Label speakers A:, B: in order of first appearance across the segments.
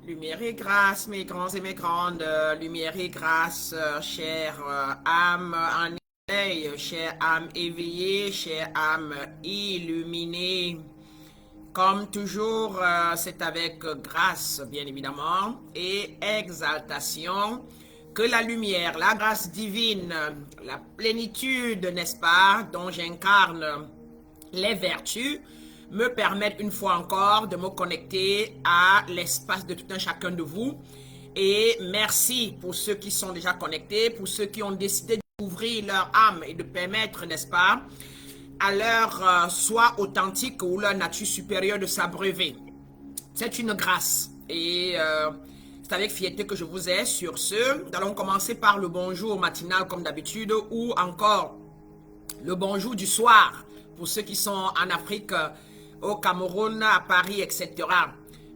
A: Lumière et grâce, mes grands et mes grandes, lumière et grâce, chère âme en éveil, chère âme éveillée, chère âme illuminée. Comme toujours, c'est avec grâce, bien évidemment, et exaltation que la lumière, la grâce divine, la plénitude, n'est-ce pas, dont j'incarne les vertus, me permettent une fois encore de me connecter à l'espace de tout un chacun de vous. Et merci pour ceux qui sont déjà connectés, pour ceux qui ont décidé d'ouvrir leur âme et de permettre, n'est-ce pas, à leur soi authentique ou leur nature supérieure de s'abreuver. C'est une grâce. Et c'est avec fierté que je vous ai. Sur ce, nous allons commencer par le bonjour matinal comme d'habitude ou encore le bonjour du soir pour ceux qui sont en Afrique, au Cameroun, à Paris, etc.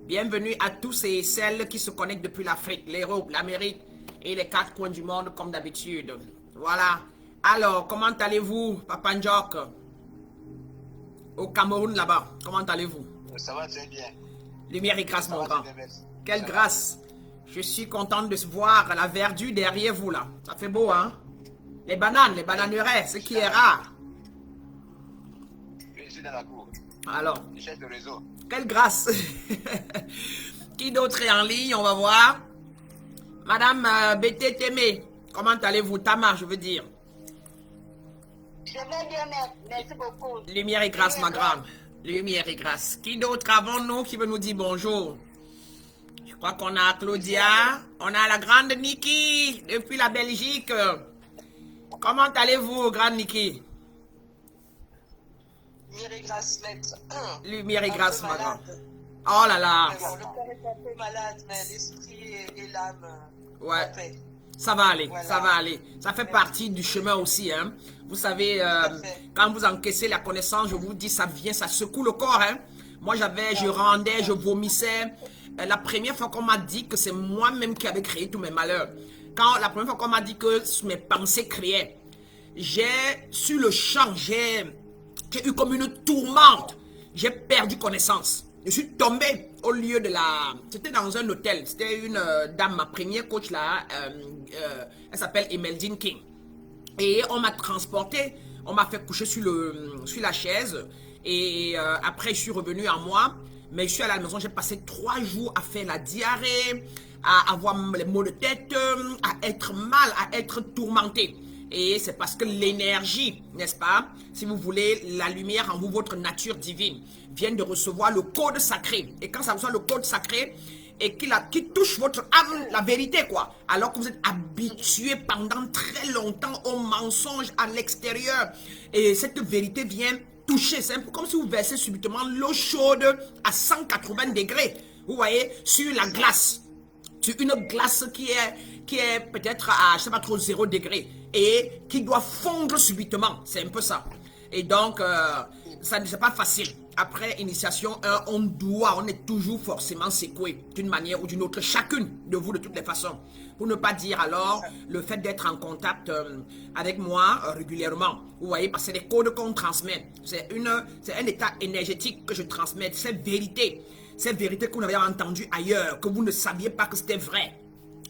A: Bienvenue à tous et celles qui se connectent depuis l'Afrique, l'Europe, l'Amérique et les quatre coins du monde comme d'habitude. Voilà. Alors, comment allez-vous, Papa Njok? Au Cameroun là-bas, comment allez-vous?
B: Ça va très bien.
A: Lumière et grâce, mon grand. Quelle
B: Ça
A: grâce. Je suis contente de voir la verdure derrière vous là. Ça fait beau, hein? Les bananeraies, ce qui est rare.
B: Je suis dans la cour.
A: Alors,
B: Je cherche le réseau.
A: quelle grâce. Qui d'autre est en ligne? On va voir. Madame BT Témé, comment allez-vous? Tama, je veux dire.
C: Je vais bien, merci beaucoup.
A: Lumière et grâce, ma grande. Lumière et grâce. Qui d'autre avons-nous qui veut nous dire bonjour? Je crois qu'on a Claudia. On a la grande Niki depuis la Belgique. Comment allez-vous, grande Niki?
D: Lumière et grâce, maître.
A: Lumière et grâce, ma grande.
D: Malade.
A: Oh là là.
D: Mais bon, le corps est un peu malade, mais l'esprit et l'âme.
A: Ouais.
D: en paix.
A: Ça va aller,
D: Voilà.
A: ça va aller. Ça fait partie du chemin aussi, hein. Vous savez,
D: à fait.
A: quand vous encaissez la connaissance, je vous dis, ça vient, ça secoue le corps, hein. Moi, je rendais, je vomissais. La première fois qu'on m'a dit que c'est moi-même qui avais créé tous mes malheurs, la première fois qu'on m'a dit que mes pensées créaient, sur le champ, j'ai eu comme une tourmente. J'ai perdu connaissance. Je suis tombé au lieu de la... C'était dans un hôtel. C'était une dame, ma première coach là. Elle s'appelle Emeldine King. Et on m'a transporté. On m'a fait coucher sur la chaise. Et après, je suis revenu à moi. Mais je suis allé à la maison. J'ai passé 3 jours à faire la diarrhée, à avoir les maux de tête, à être mal, à être tourmenté. Et c'est parce que l'énergie, n'est-ce pas, si vous voulez, la lumière en vous, votre nature divine, vient de recevoir le code sacré. Et quand ça reçoit le code sacré, et qui touche votre âme, la vérité, quoi. Alors que vous êtes habitué pendant très longtemps au mensonge à l'extérieur. Et cette vérité vient toucher. C'est un peu comme si vous versez subitement l'eau chaude à 180 degrés. Vous voyez, sur la glace. Sur une glace qui est peut-être à, je sais pas trop, 0 degré. Et qui doit fondre subitement. C'est un peu ça. Et donc, ça n'est pas facile. Après initiation 1, on est toujours forcément secoué d'une manière ou d'une autre, chacune de vous de toutes les façons. Pour ne pas dire alors le fait d'être en contact avec moi régulièrement. Vous voyez, parce que c'est des codes qu'on transmet. C'est un état énergétique que je transmets. Cette vérité que vous avez entendu ailleurs, que vous ne saviez pas que c'était vrai.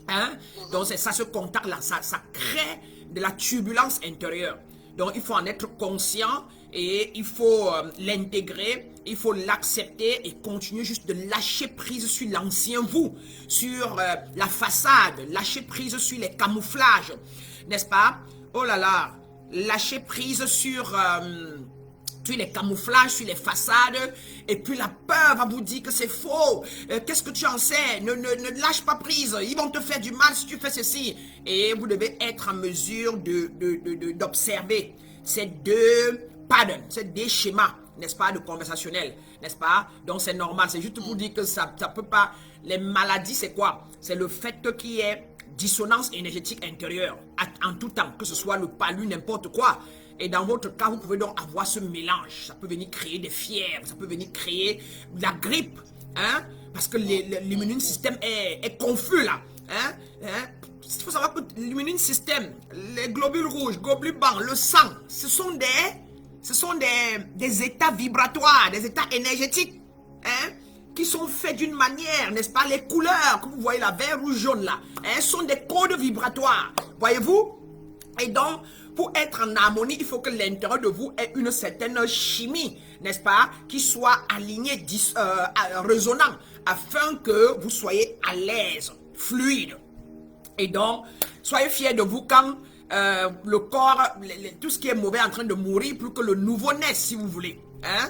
A: Hein? Donc c'est ça, ce contact-là, ça crée de la turbulence intérieure. Donc il faut en être conscient et il faut l'intégrer, il faut l'accepter et continuer juste de lâcher prise sur l'ancien vous, sur la façade, lâcher prise sur les camouflages, n'est-ce pas? Oh là là, lâcher prise sur les camouflages, sur les façades, et puis la peur va vous dire que c'est faux. Qu'est-ce que tu en sais? Ne lâche pas prise. Ils vont te faire du mal si tu fais ceci. Et vous devez être en mesure d'observer ces deux patterns, ces deux schémas, n'est-ce pas, de conversationnel, n'est-ce pas? Donc c'est normal. C'est juste pour dire que ça peut pas. Les maladies, c'est quoi? C'est le fait qu'il y ait dissonance énergétique intérieure en tout temps, que ce soit le palu, n'importe quoi. Et dans votre cas, vous pouvez donc avoir ce mélange. Ça peut venir créer des fièvres, ça peut venir créer de la grippe, hein? Parce que l'immunité système est confus là, hein? Il faut savoir que l'immunité système, les globules rouges, globules blancs, le sang, ce sont des états vibratoires, des états énergétiques, hein? qui sont faits d'une manière, n'est-ce pas? Les couleurs que vous voyez là, vert, rouge, jaune là, hein, sont des codes vibratoires. Voyez-vous? Et donc, pour être en harmonie, il faut que l'intérieur de vous ait une certaine chimie, n'est-ce pas? Qui soit alignée, résonnant, afin que vous soyez à l'aise, fluide. Et donc, soyez fiers de vous quand le corps, tout ce qui est mauvais est en train de mourir pour que le nouveau naisse, si vous voulez. Hein?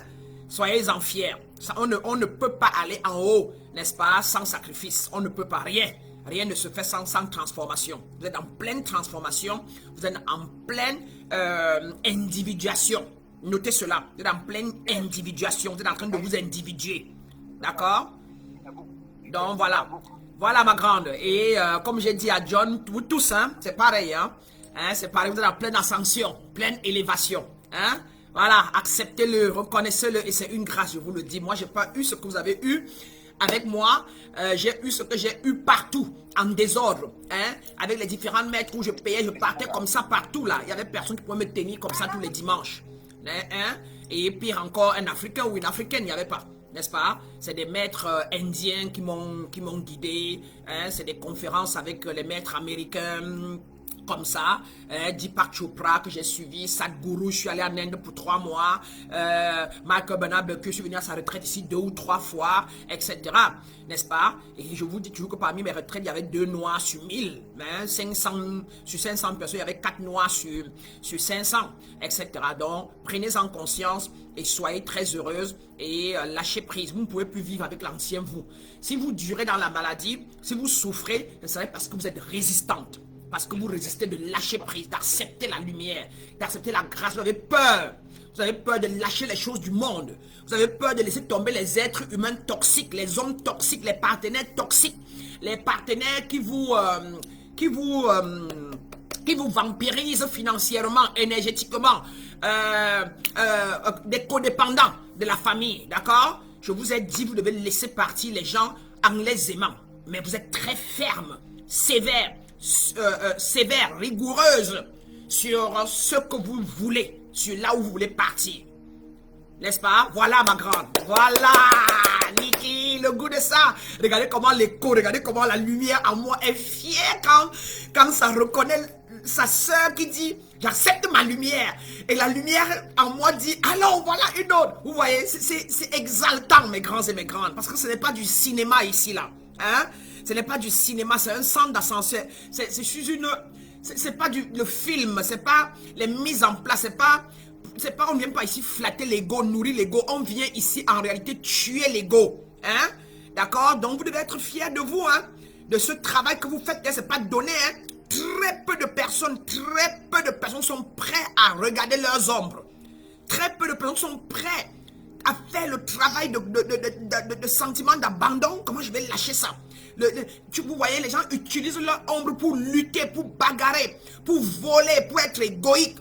A: Soyez-en fiers. Ça, on ne peut pas aller en haut, n'est-ce pas, sans sacrifice. On ne peut pas, rien. Rien ne se fait sans transformation. Vous êtes en pleine transformation. Vous êtes en pleine individuation. Notez cela. Vous êtes en pleine individuation. Vous êtes en train de vous individuer. D'accord? Donc voilà. Voilà ma grande. Et comme j'ai dit à John, vous tous, hein, c'est pareil. Hein, c'est pareil. Vous êtes en pleine ascension, pleine élévation. Hein? Voilà, acceptez-le, reconnaissez-le. Et c'est une grâce, je vous le dis. Moi, je n'ai pas eu ce que vous avez eu. Avec moi, j'ai eu ce que j'ai eu partout, en désordre, hein, avec les différents maîtres où je payais, je partais comme ça partout là. Il y avait personne qui pouvait me tenir comme ça tous les dimanches. Hein. Et pire encore, un Africain ou une Africaine, il n'y avait pas, n'est-ce pas? C'est des maîtres indiens qui m'ont guidé, hein. C'est des conférences avec les maîtres américains, comme ça, Deepak Chopra que j'ai suivi, Sadhguru, je suis allé en Inde pour 3 mois, Michael Bernard, je suis venu à sa retraite ici 2 ou 3 fois, etc. N'est-ce pas? Et je vous dis toujours que parmi mes retraites, il y avait 2 noirs sur 1000, hein, 500, sur 500 personnes, il y avait 4 noirs sur 500, etc. Donc, prenez-en conscience et soyez très heureuse et lâchez prise. Vous ne pouvez plus vivre avec l'ancien vous. Si vous durez dans la maladie, si vous souffrez, c'est parce que vous êtes résistante. Parce que vous résistez de lâcher prise, d'accepter la lumière, d'accepter la grâce. Vous avez peur. Vous avez peur de lâcher les choses du monde. Vous avez peur de laisser tomber les êtres humains toxiques, les hommes toxiques, les partenaires toxiques, les partenaires qui vous vampirisent financièrement, énergétiquement, des codépendants de la famille, d'accord? Je vous ai dit, vous devez laisser partir les gens en les aimant. Mais vous êtes très ferme, sévère, rigoureuse sur ce que vous voulez, sur là où vous voulez partir. N'est-ce pas? Voilà ma grande. Voilà, Niki, le goût de ça. Regardez comment l'écho, regardez comment la lumière en moi est fière quand ça reconnaît sa sœur qui dit, j'accepte ma lumière. Et la lumière en moi dit, alors voilà une autre. Vous voyez, c'est exaltant mes grands et mes grandes. Parce que ce n'est pas du cinéma ici là. Hein? Ce n'est pas du cinéma, c'est un centre d'ascenseur. C'est pas le film, c'est pas les mises en place, c'est pas, on ne vient pas ici flatter l'ego, nourrir l'ego. On vient ici en réalité tuer l'ego. Hein? D'accord? Donc vous devez être fiers de vous, hein? De ce travail que vous faites. C'est pas donné, hein? Très peu de personnes sont prêtes à regarder leurs ombres. Très peu de personnes sont prêtes à faire le travail de sentiment d'abandon. Comment je vais lâcher ça? Vous voyez, les gens utilisent leur ombre pour lutter, pour bagarrer, pour voler, pour être égoïque.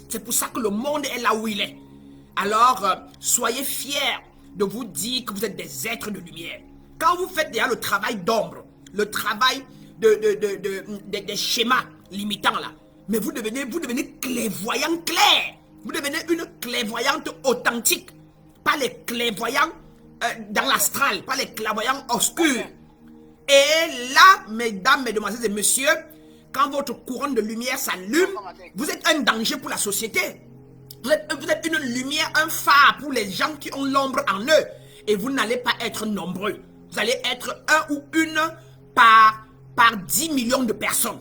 A: C'est pour ça que le monde est là où il est. Alors, soyez fiers de vous dire que vous êtes des êtres de lumière. Quand vous faites déjà le travail d'ombre, le travail des schémas limitants là, mais vous devenez clairvoyant clair. Vous devenez une clairvoyante authentique. Pas les clairvoyants dans l'astral, pas les clairvoyants obscurs. Et là, mesdames, mesdemoiselles et messieurs, quand votre couronne de lumière s'allume, vous êtes un danger pour la société. Vous êtes une lumière, un phare pour les gens qui ont l'ombre en eux. Et vous n'allez pas être nombreux. Vous allez être un ou une par 10 millions de personnes.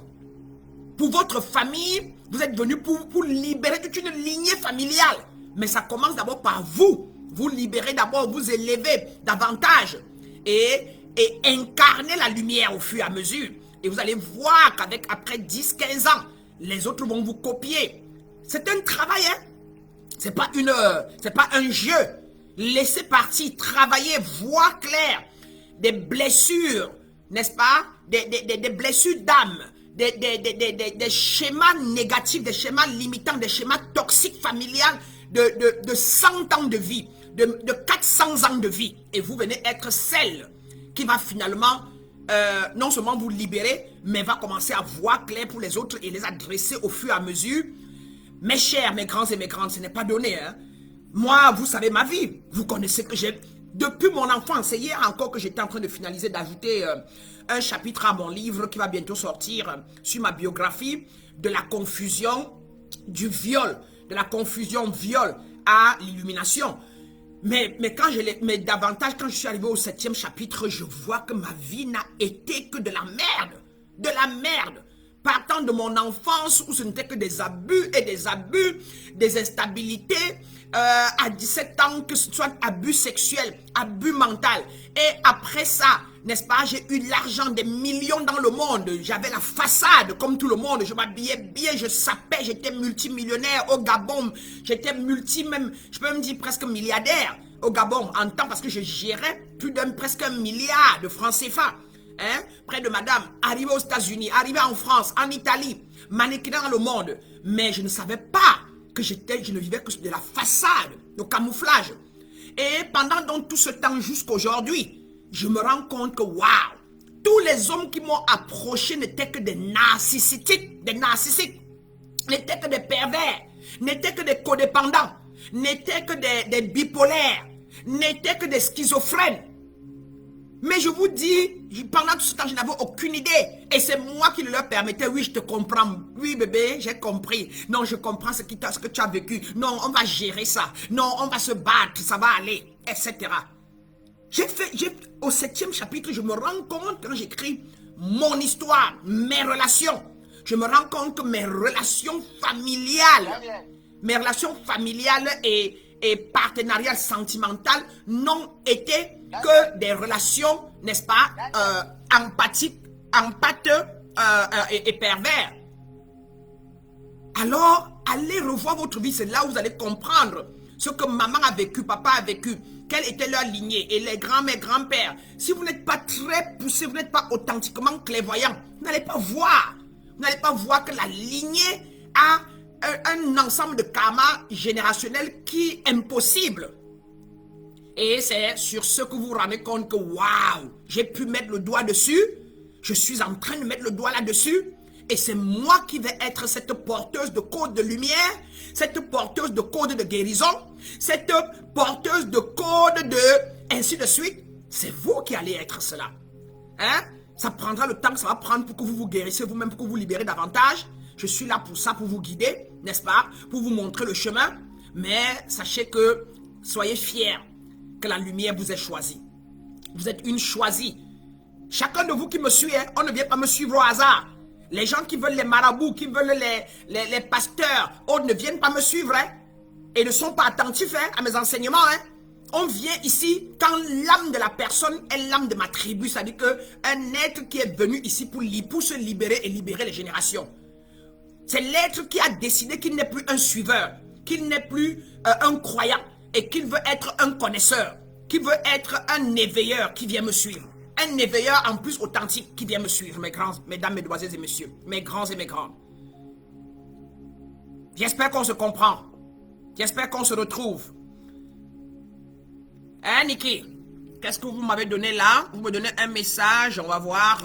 A: Pour votre famille, vous êtes venu pour libérer toute une lignée familiale. Mais ça commence d'abord par vous. Vous libérez d'abord, vous élevez davantage. Et incarner la lumière au fur et à mesure. Et vous allez voir qu'après 10-15 ans, les autres vont vous copier. C'est un travail, hein. C'est pas un jeu. Laissez partir, travaillez, voir clair. Des blessures, n'est-ce pas? Des blessures d'âme. Des schémas négatifs, des schémas limitants, des schémas toxiques familiales de 100 ans de vie, de 400 ans de vie. Et vous venez être celle qui va finalement non seulement vous libérer, mais va commencer à voir clair pour les autres et les adresser au fur et à mesure. Mes chers, mes grands et mes grandes, ce n'est pas donné. Hein? Moi, vous savez ma vie. Vous connaissez que j'ai Depuis mon enfance, c'est hier encore que j'étais en train de finaliser, d'ajouter un chapitre à mon livre qui va bientôt sortir sur ma biographie, de la confusion du viol, de la confusion viol à l'illumination. Mais davantage, quand je suis arrivé au 7e chapitre, je vois que ma vie n'a été que de la merde. De la merde. Partant de mon enfance où ce n'était que des abus et des abus, des instabilités, à 17 ans, que ce soit abus sexuel, abus mental. Et après ça, n'est-ce pas, j'ai eu l'argent, des millions dans le monde. J'avais la façade comme tout le monde. Je m'habillais bien, je sapais, j'étais multimillionnaire au Gabon. J'étais même, je peux même dire presque milliardaire au Gabon en temps parce que je gérais presque 1 milliard de francs CFA. Hein, près de madame, arrivé aux États-Unis, arrivé en France, en Italie, mannequinant dans le monde. Mais je ne savais pas que je ne vivais que de la façade, de camouflage. Et pendant donc tout ce temps jusqu'aujourd'hui, je me rends compte que waouh, tous les hommes qui m'ont approché n'étaient que des narcissiques, n'étaient que des pervers, n'étaient que des codépendants, n'étaient que des bipolaires, n'étaient que des schizophrènes. Mais je vous dis, pendant tout ce temps, je n'avais aucune idée. Et c'est moi qui le leur permettais. Oui, je te comprends. Oui, bébé, j'ai compris. Non, je comprends ce que tu as vécu. Non, on va gérer ça. Non, on va se battre, ça va aller, etc. Au 7e chapitre, je me rends compte, quand j'écris mon histoire, mes relations, je me rends compte que mes relations familiales et partenariales sentimentales n'ont été que des relations, n'est-ce pas, empathiques et pervers. Alors, allez revoir votre vie, c'est là où vous allez comprendre ce que maman a vécu, papa a vécu, quelle était leur lignée, et les grands-mères, grands-pères. Si vous n'êtes pas très poussé, vous n'êtes pas authentiquement clairvoyant, vous n'allez pas voir. Vous n'allez pas voir que la lignée a un ensemble de karma générationnel qui est impossible. Et c'est sur ce que vous vous rendez compte que waouh, j'ai pu mettre le doigt dessus. Je suis en train de mettre le doigt là-dessus. Et c'est moi qui vais être cette porteuse de code de lumière, cette porteuse de code de guérison, cette porteuse de code de ainsi de suite. C'est vous qui allez être cela. Hein? Ça prendra le temps que ça va prendre pour que vous vous guérissez vous-même, pour que vous vous libérez davantage. Je suis là pour ça, pour vous guider, n'est-ce pas? Pour vous montrer le chemin. Mais sachez que, soyez fiers que la lumière vous ait choisi. Vous êtes une choisie. Chacun de vous qui me suit, hein, on ne vient pas me suivre au hasard. Les gens qui veulent les marabouts, qui veulent les pasteurs, on ne viennent pas me suivre. Hein, et ne sont pas attentifs hein, à mes enseignements. Hein. On vient ici quand l'âme de la personne est l'âme de ma tribu. C'est-à-dire qu'un être qui est venu ici pour se libérer et libérer les générations. C'est l'être qui a décidé qu'il n'est plus un suiveur, qu'il n'est plus un croyant et qu'il veut être un connaisseur, qu'il veut être un éveilleur qui vient me suivre. Un éveilleur en plus authentique qui vient me suivre, mesdames, mesdemoiselles et messieurs, mes grands et mes grandes. J'espère qu'on se comprend. J'espère qu'on se retrouve. Hein, Niki? Qu'est-ce que vous m'avez donné là? Vous me donnez un message, on va voir.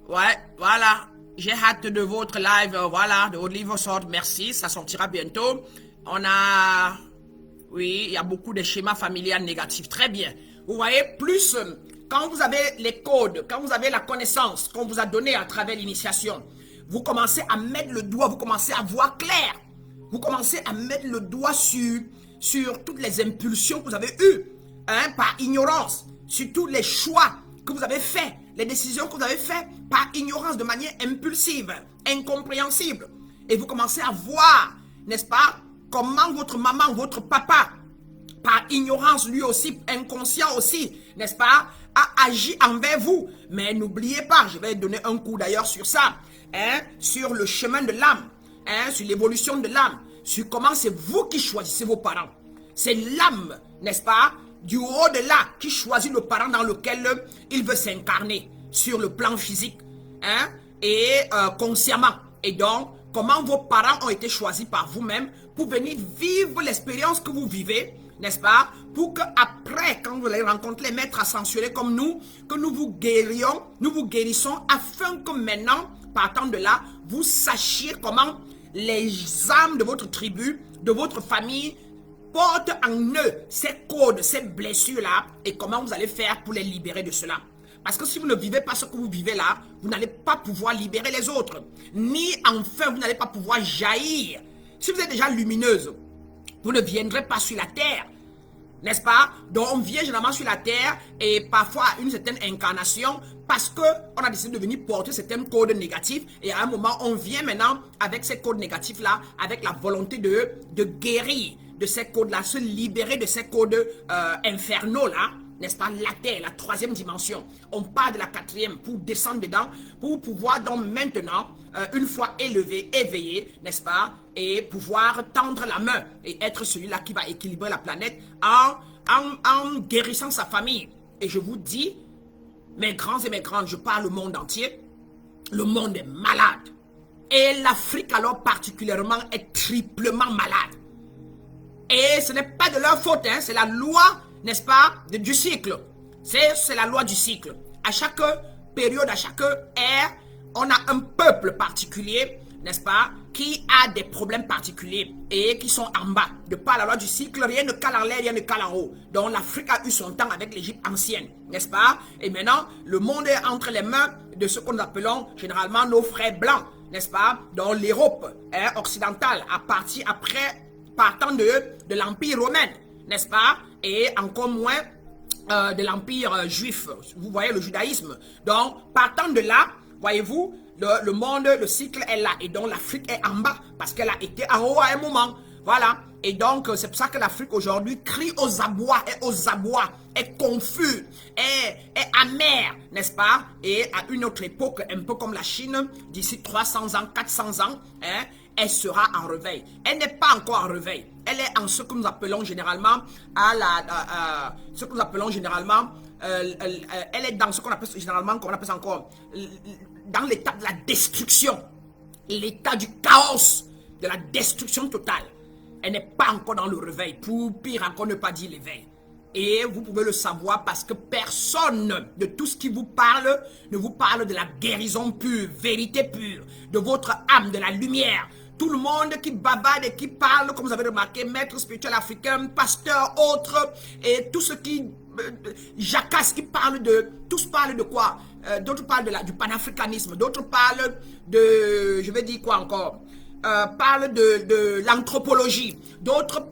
A: Ouais, voilà. J'ai hâte de votre live, voilà, de votre livre sort. Merci, ça sortira bientôt. On a... Oui, il y a beaucoup de schémas familiaux négatifs. Très bien. Vous voyez, plus quand vous avez les codes, quand vous avez la connaissance qu'on vous a donnée à travers l'initiation, vous commencez à mettre le doigt, vous commencez à voir clair. Vous commencez à mettre le doigt sur toutes les impulsions que vous avez eues, hein, par ignorance, sur tous les choix que vous avez faits, les décisions que vous avez faites par ignorance, de manière impulsive, incompréhensible. Et vous commencez à voir, n'est-ce pas, comment votre maman, votre papa, par ignorance, lui aussi, inconscient aussi, n'est-ce pas, a agi envers vous. Mais n'oubliez pas, je vais donner un coup d'ailleurs sur ça, hein, sur le chemin de l'âme, hein, sur l'évolution de l'âme, sur comment c'est vous qui choisissez vos parents. C'est l'âme, n'est-ce pas, du haut de là, qui choisit le parent dans lequel il veut s'incarner, sur le plan physique, hein, et consciemment. Et donc, comment vos parents ont été choisis par vous-même pour venir vivre l'expérience que vous vivez, n'est-ce pas? Pour qu'après, quand vous allez rencontrer les maîtres ascensionnés comme nous, que nous vous guérissons, afin que maintenant, partant de là, vous sachiez comment les âmes de votre tribu, de votre famille, portent en eux ces codes, ces blessures-là, et comment vous allez faire pour les libérer de cela. Parce que si vous ne vivez pas ce que vous vivez là, vous n'allez pas pouvoir libérer les autres. Ni enfin, vous n'allez pas pouvoir jaillir. Si vous êtes déjà lumineuse, vous ne viendrez pas sur la terre. N'est-ce pas? Donc on vient généralement sur la terre et parfois à une certaine incarnation parce qu'on a décidé de venir porter certains codes négatifs et à un moment on vient maintenant avec ces codes négatifs là, avec la volonté de guérir de ces codes là, se libérer de ces codes infernaux là, n'est-ce pas? La terre, la troisième dimension. On part de la quatrième pour descendre dedans, pour pouvoir donc maintenant, une fois élevé, éveillé, n'est-ce pas? Et pouvoir tendre la main et être celui-là qui va équilibrer la planète en guérissant sa famille. Et je vous dis, mes grands et mes grandes, je parle au monde entier, le monde est malade. Et l'Afrique alors particulièrement est triplement malade. Et ce n'est pas de leur faute, hein, c'est la loi, n'est-ce pas, du cycle. C'est la loi du cycle. À chaque période, à chaque ère, on a un peuple particulier, n'est-ce pas, qui a des problèmes particuliers et qui sont en bas. De par la loi du cycle, rien ne cale en l'air, rien ne cale en haut. Donc l'Afrique a eu son temps avec l'Égypte ancienne, n'est-ce pas? Et maintenant, le monde est entre les mains de ce que nous appelons généralement nos frères blancs, n'est-ce pas? Dans l'Europe occidentale, partant de l'Empire romain, n'est-ce pas? Et encore moins de l'Empire juif. Vous voyez le judaïsme. Donc, partant de là, voyez-vous, le monde, le cycle est là. Et donc, l'Afrique est en bas parce qu'elle a été en haut à un moment. Voilà. Et donc, c'est pour ça que l'Afrique aujourd'hui crie aux abois, est confus, est amère, n'est-ce pas? Et à une autre époque, un peu comme la Chine, d'ici 300 ans, 400 ans, hein, elle sera en réveil. Elle n'est pas encore en réveil. Elle est en ce que nous appelons généralement elle est dans ce qu'on appelle généralement, qu'on appelle encore, dans l'état de la destruction, l'état du chaos, de la destruction totale. Elle n'est pas encore dans le réveil, pour pire encore ne pas dire l'éveil. Et vous pouvez le savoir parce que personne de tout ce qui vous parle ne vous parle de la guérison pure, vérité pure, de votre âme, de la lumière. Tout le monde qui bavarde et qui parle, comme vous avez remarqué, maître spirituel africain, pasteur, autre, et tout ce qui jacasse, qui parle de, tous parlent de quoi? D'autres parlent du panafricanisme, d'autres parlent de, je vais dire quoi encore? Parlent de l'anthropologie, d'autres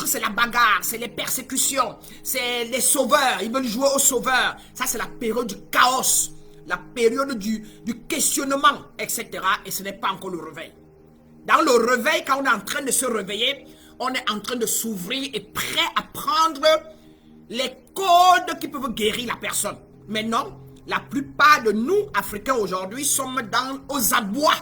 A: c'est la bagarre, c'est les persécutions, c'est les sauveurs, ils veulent jouer aux sauveurs. Ça c'est la période du chaos, la période du questionnement, etc. Et ce n'est pas encore le réveil. Dans le réveil, quand on est en train de se réveiller, on est en train de s'ouvrir et prêt à prendre les codes qui peuvent guérir la personne. Mais non, la plupart de nous, Africains aujourd'hui, sommes aux abois,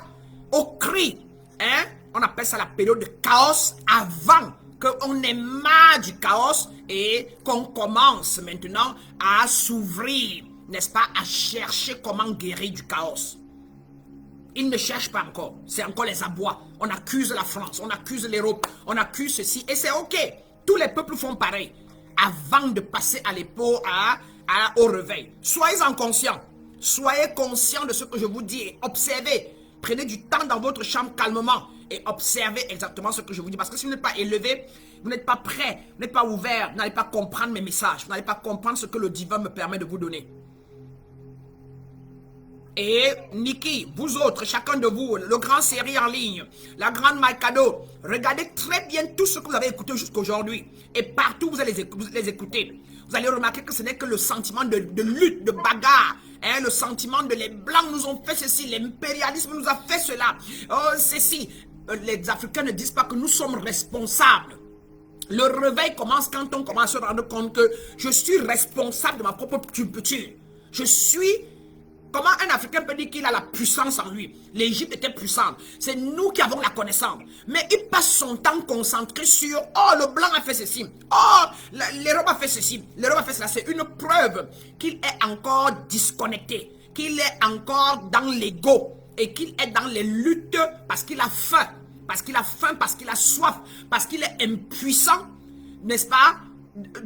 A: aux cris. Hein? On appelle ça la période de chaos avant qu'on ait marre du chaos et qu'on commence maintenant à s'ouvrir, n'est-ce pas, à chercher comment guérir du chaos. Ils ne cherchent pas encore, c'est encore les abois. On accuse la France, on accuse l'Europe, on accuse ceci et c'est ok. Tous les peuples font pareil avant de passer à l'épaule au réveil. Soyez-en conscients, soyez conscients de ce que je vous dis et observez. Prenez du temps dans votre chambre calmement et observez exactement ce que je vous dis. Parce que si vous n'êtes pas élevé, vous n'êtes pas prêt, vous n'êtes pas ouvert, vous n'allez pas comprendre mes messages, vous n'allez pas comprendre ce que le divin me permet de vous donner. Et Niki, vous autres, chacun de vous, le grand série en ligne, la grande Maïkado, regardez très bien tout ce que vous avez écouté jusqu'aujourd'hui. Et partout vous allez les écouter. Vous allez remarquer que ce n'est que le sentiment de lutte, de bagarre. Hein, le sentiment de les Blancs nous ont fait ceci, l'impérialisme nous a fait cela. Oh, ceci. Les Africains ne disent pas que nous sommes responsables. Le réveil commence quand on commence à se rendre compte que je suis responsable de ma propre turpitude. Je suis... Comment un Africain peut dire qu'il a la puissance en lui? L'Égypte était puissante. C'est nous qui avons la connaissance. Mais il passe son temps concentré sur « Oh, le blanc a fait ceci. Oh, l'Europe a fait ceci. L'Europe a fait cela. » C'est une preuve qu'il est encore disconnecté. Qu'il est encore dans l'ego. Et qu'il est dans les luttes parce qu'il a faim. Parce qu'il a faim, parce qu'il a soif. Parce qu'il est impuissant, n'est-ce pas?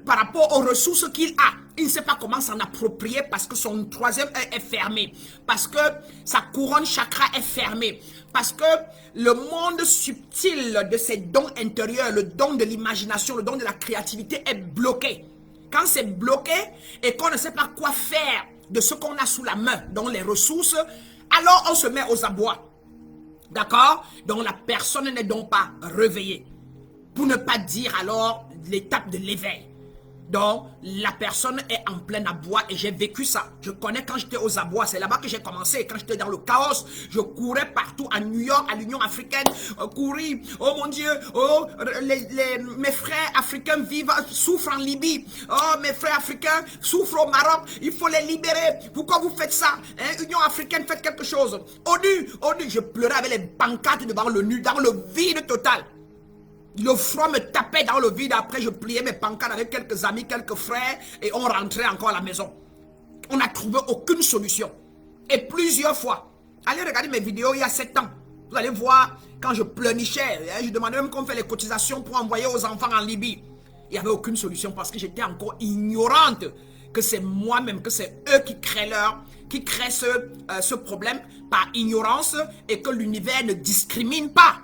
A: Par rapport aux ressources qu'il a. Il ne sait pas comment s'en approprier parce que son troisième œil est fermé. Parce que sa couronne chakra est fermée. Parce que le monde subtil de ses dons intérieurs, le don de l'imagination, le don de la créativité est bloqué. Quand c'est bloqué et qu'on ne sait pas quoi faire de ce qu'on a sous la main, dont les ressources, alors on se met aux abois. D'accord? Donc la personne n'est donc pas réveillée. Pour ne pas dire alors l'étape de l'éveil. Donc, la personne est en plein abois et j'ai vécu ça. Je connais quand j'étais aux abois, c'est là-bas que j'ai commencé. Quand j'étais dans le chaos, je courais partout à New York, à l'Union africaine, courir. Oh mon Dieu, oh, mes frères africains vivent, souffrent en Libye. Oh, mes frères africains souffrent au Maroc, il faut les libérer. Pourquoi vous faites ça? Hein? Union africaine, faites quelque chose. ONU, je pleurais avec les pancartes devant l'ONU, dans le vide total. Le froid me tapait dans le vide. Après, je pliais mes pancartes avec quelques amis, quelques frères. Et on rentrait encore à la maison. On n'a trouvé aucune solution. Et plusieurs fois. Allez regarder mes vidéos il y a 7 ans. Vous allez voir quand je pleurnichais. Je demandais même qu'on fait les cotisations pour envoyer aux enfants en Libye. Il n'y avait aucune solution parce que j'étais encore ignorante. Que c'est moi-même, que c'est eux qui créent ce problème par ignorance. Et que l'univers ne discrimine pas.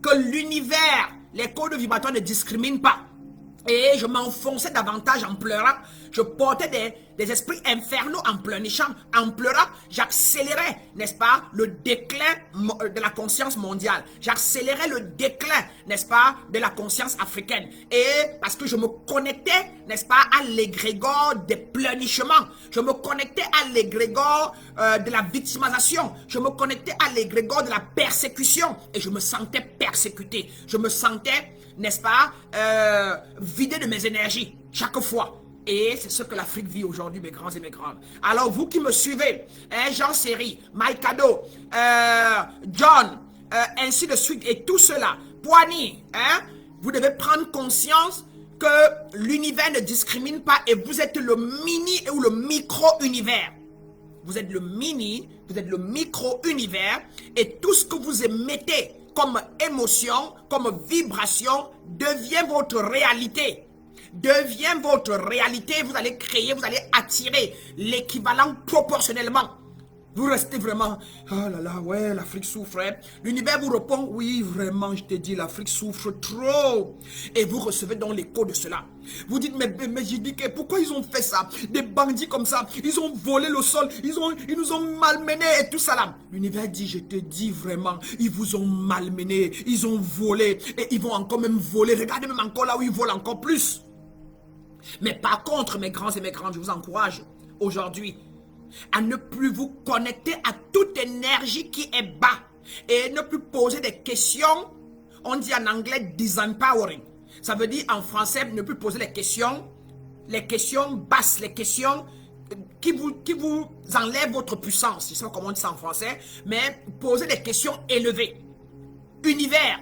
A: Que l'univers... Les codes vibratoires ne discriminent pas. Et je m'enfonçais davantage en pleurant. Je portais des esprits infernaux en pleurnichant. En pleurant, j'accélérais, n'est-ce pas, le déclin de la conscience mondiale. J'accélérais le déclin, n'est-ce pas, de la conscience africaine. Et parce que je me connectais, n'est-ce pas, à l'égrégore des pleurnichements. Je me connectais à l'égrégore de la victimisation. Je me connectais à l'égrégore de la persécution. Et je me sentais persécuté. Je me sentais, n'est-ce pas, vidé de mes énergies chaque fois. Et c'est ce que l'Afrique vit aujourd'hui, mes grands et mes grandes. Alors vous qui me suivez, Jean Séry, Mike Kado, John, ainsi de suite, et tout cela, Poigny, vous devez prendre conscience que l'univers ne discrimine pas et vous êtes le mini ou le micro-univers. Vous êtes le mini, vous êtes le micro-univers et tout ce que vous émettez comme émotion, comme vibration, devient votre réalité. Devient votre réalité, vous allez créer, vous allez attirer l'équivalent proportionnellement. Vous restez vraiment, oh là là, ouais, l'Afrique souffre. Hein? L'univers vous répond, oui, vraiment, je te dis, l'Afrique souffre trop. Et vous recevez donc l'écho de cela. Vous dites, mais j'ai dit, pourquoi ils ont fait ça? Des bandits comme ça, ils ont volé le sol, ils nous ont malmenés et tout ça là. L'univers dit, je te dis vraiment, ils vous ont malmenés, ils ont volé et ils vont encore même voler. Regardez même encore là où ils volent encore plus. Mais par contre, mes grands et mes grandes, je vous encourage aujourd'hui à ne plus vous connecter à toute énergie qui est bas et ne plus poser des questions, on dit en anglais disempowering. Ça veut dire en français ne plus poser les questions basses, les questions qui vous enlèvent votre puissance. Je ne sais pas comment on dit ça en français, mais poser des questions élevées. Univers,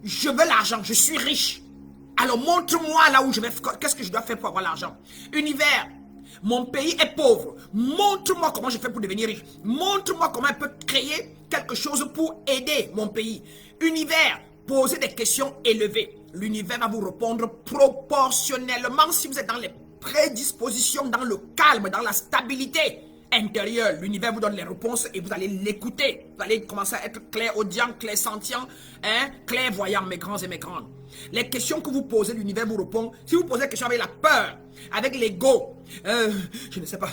A: je veux l'argent, je suis riche. Alors montre-moi là où je vais, qu'est-ce que je dois faire pour avoir l'argent. Univers, mon pays est pauvre. Montre-moi comment je fais pour devenir riche. Montre-moi comment je peux créer quelque chose pour aider mon pays. Univers, posez des questions élevées. L'univers va vous répondre proportionnellement si vous êtes dans les prédispositions, dans le calme, dans la stabilité intérieure. L'univers vous donne les réponses et vous allez l'écouter. Vous allez commencer à être clairaudient, clairsentient, clairvoyant, mes grands et mes grandes. Les questions que vous posez, l'univers vous répond. Si vous posez des questions avec la peur, avec l'ego, je ne sais pas.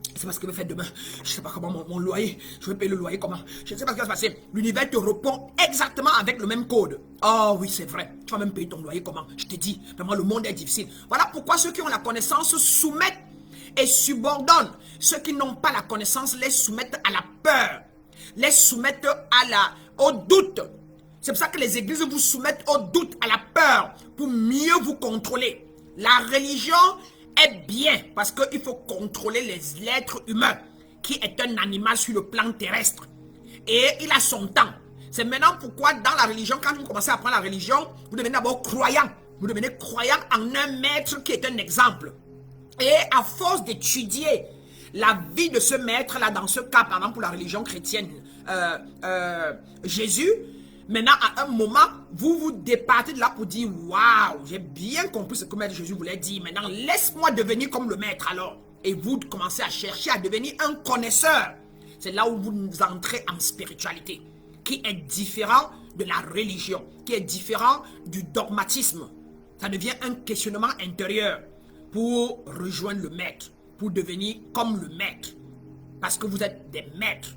A: Je ne sais pas ce que je vais faire demain. Je ne sais pas comment mon loyer. Je vais payer le loyer comment. Je ne sais pas ce qui va se passer. L'univers te répond exactement avec le même code. Oh oui, c'est vrai. Tu vas même payer ton loyer comment. Je te dis, vraiment, le monde est difficile. Voilà pourquoi ceux qui ont la connaissance soumettent et subordonnent. Ceux qui n'ont pas la connaissance les soumettent à la peur. Les soumettent au doute. C'est pour ça que les églises vous soumettent au doute, à la peur, pour mieux vous contrôler. La religion est bien parce qu'il faut contrôler les êtres humains, qui est un animal sur le plan terrestre. Et il a son temps. C'est maintenant pourquoi dans la religion, quand vous commencez à apprendre la religion, vous devenez d'abord croyant. Vous devenez croyant en un maître qui est un exemple. Et à force d'étudier la vie de ce maître-là, dans ce cas, par exemple, pour la religion chrétienne, Jésus, Maintenant, à un moment, vous vous départez de là pour dire, waouh, j'ai bien compris ce que Maître Jésus voulait dire. Maintenant, laisse-moi devenir comme le Maître alors. Et vous commencez à chercher à devenir un connaisseur. C'est là où vous entrez en spiritualité, qui est différent de la religion, qui est différent du dogmatisme. Ça devient un questionnement intérieur pour rejoindre le Maître, pour devenir comme le Maître. Parce que vous êtes des maîtres.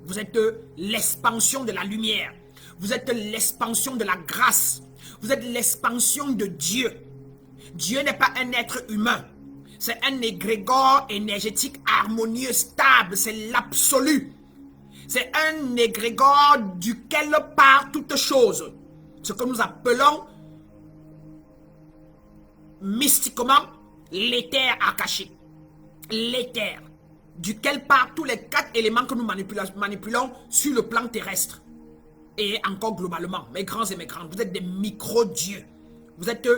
A: Vous êtes l'expansion de la lumière. Vous êtes l'expansion de la grâce. Vous êtes l'expansion de Dieu. Dieu n'est pas un être humain. C'est un égrégore énergétique harmonieux, stable. C'est l'absolu. C'est un égrégore duquel part toute chose. Ce que nous appelons mystiquement l'éther akashique. L'éther, duquel part tous les 4 éléments que nous manipulons sur le plan terrestre. Et encore globalement, mes grands et mes grandes, vous êtes des micro-dieux. Vous êtes...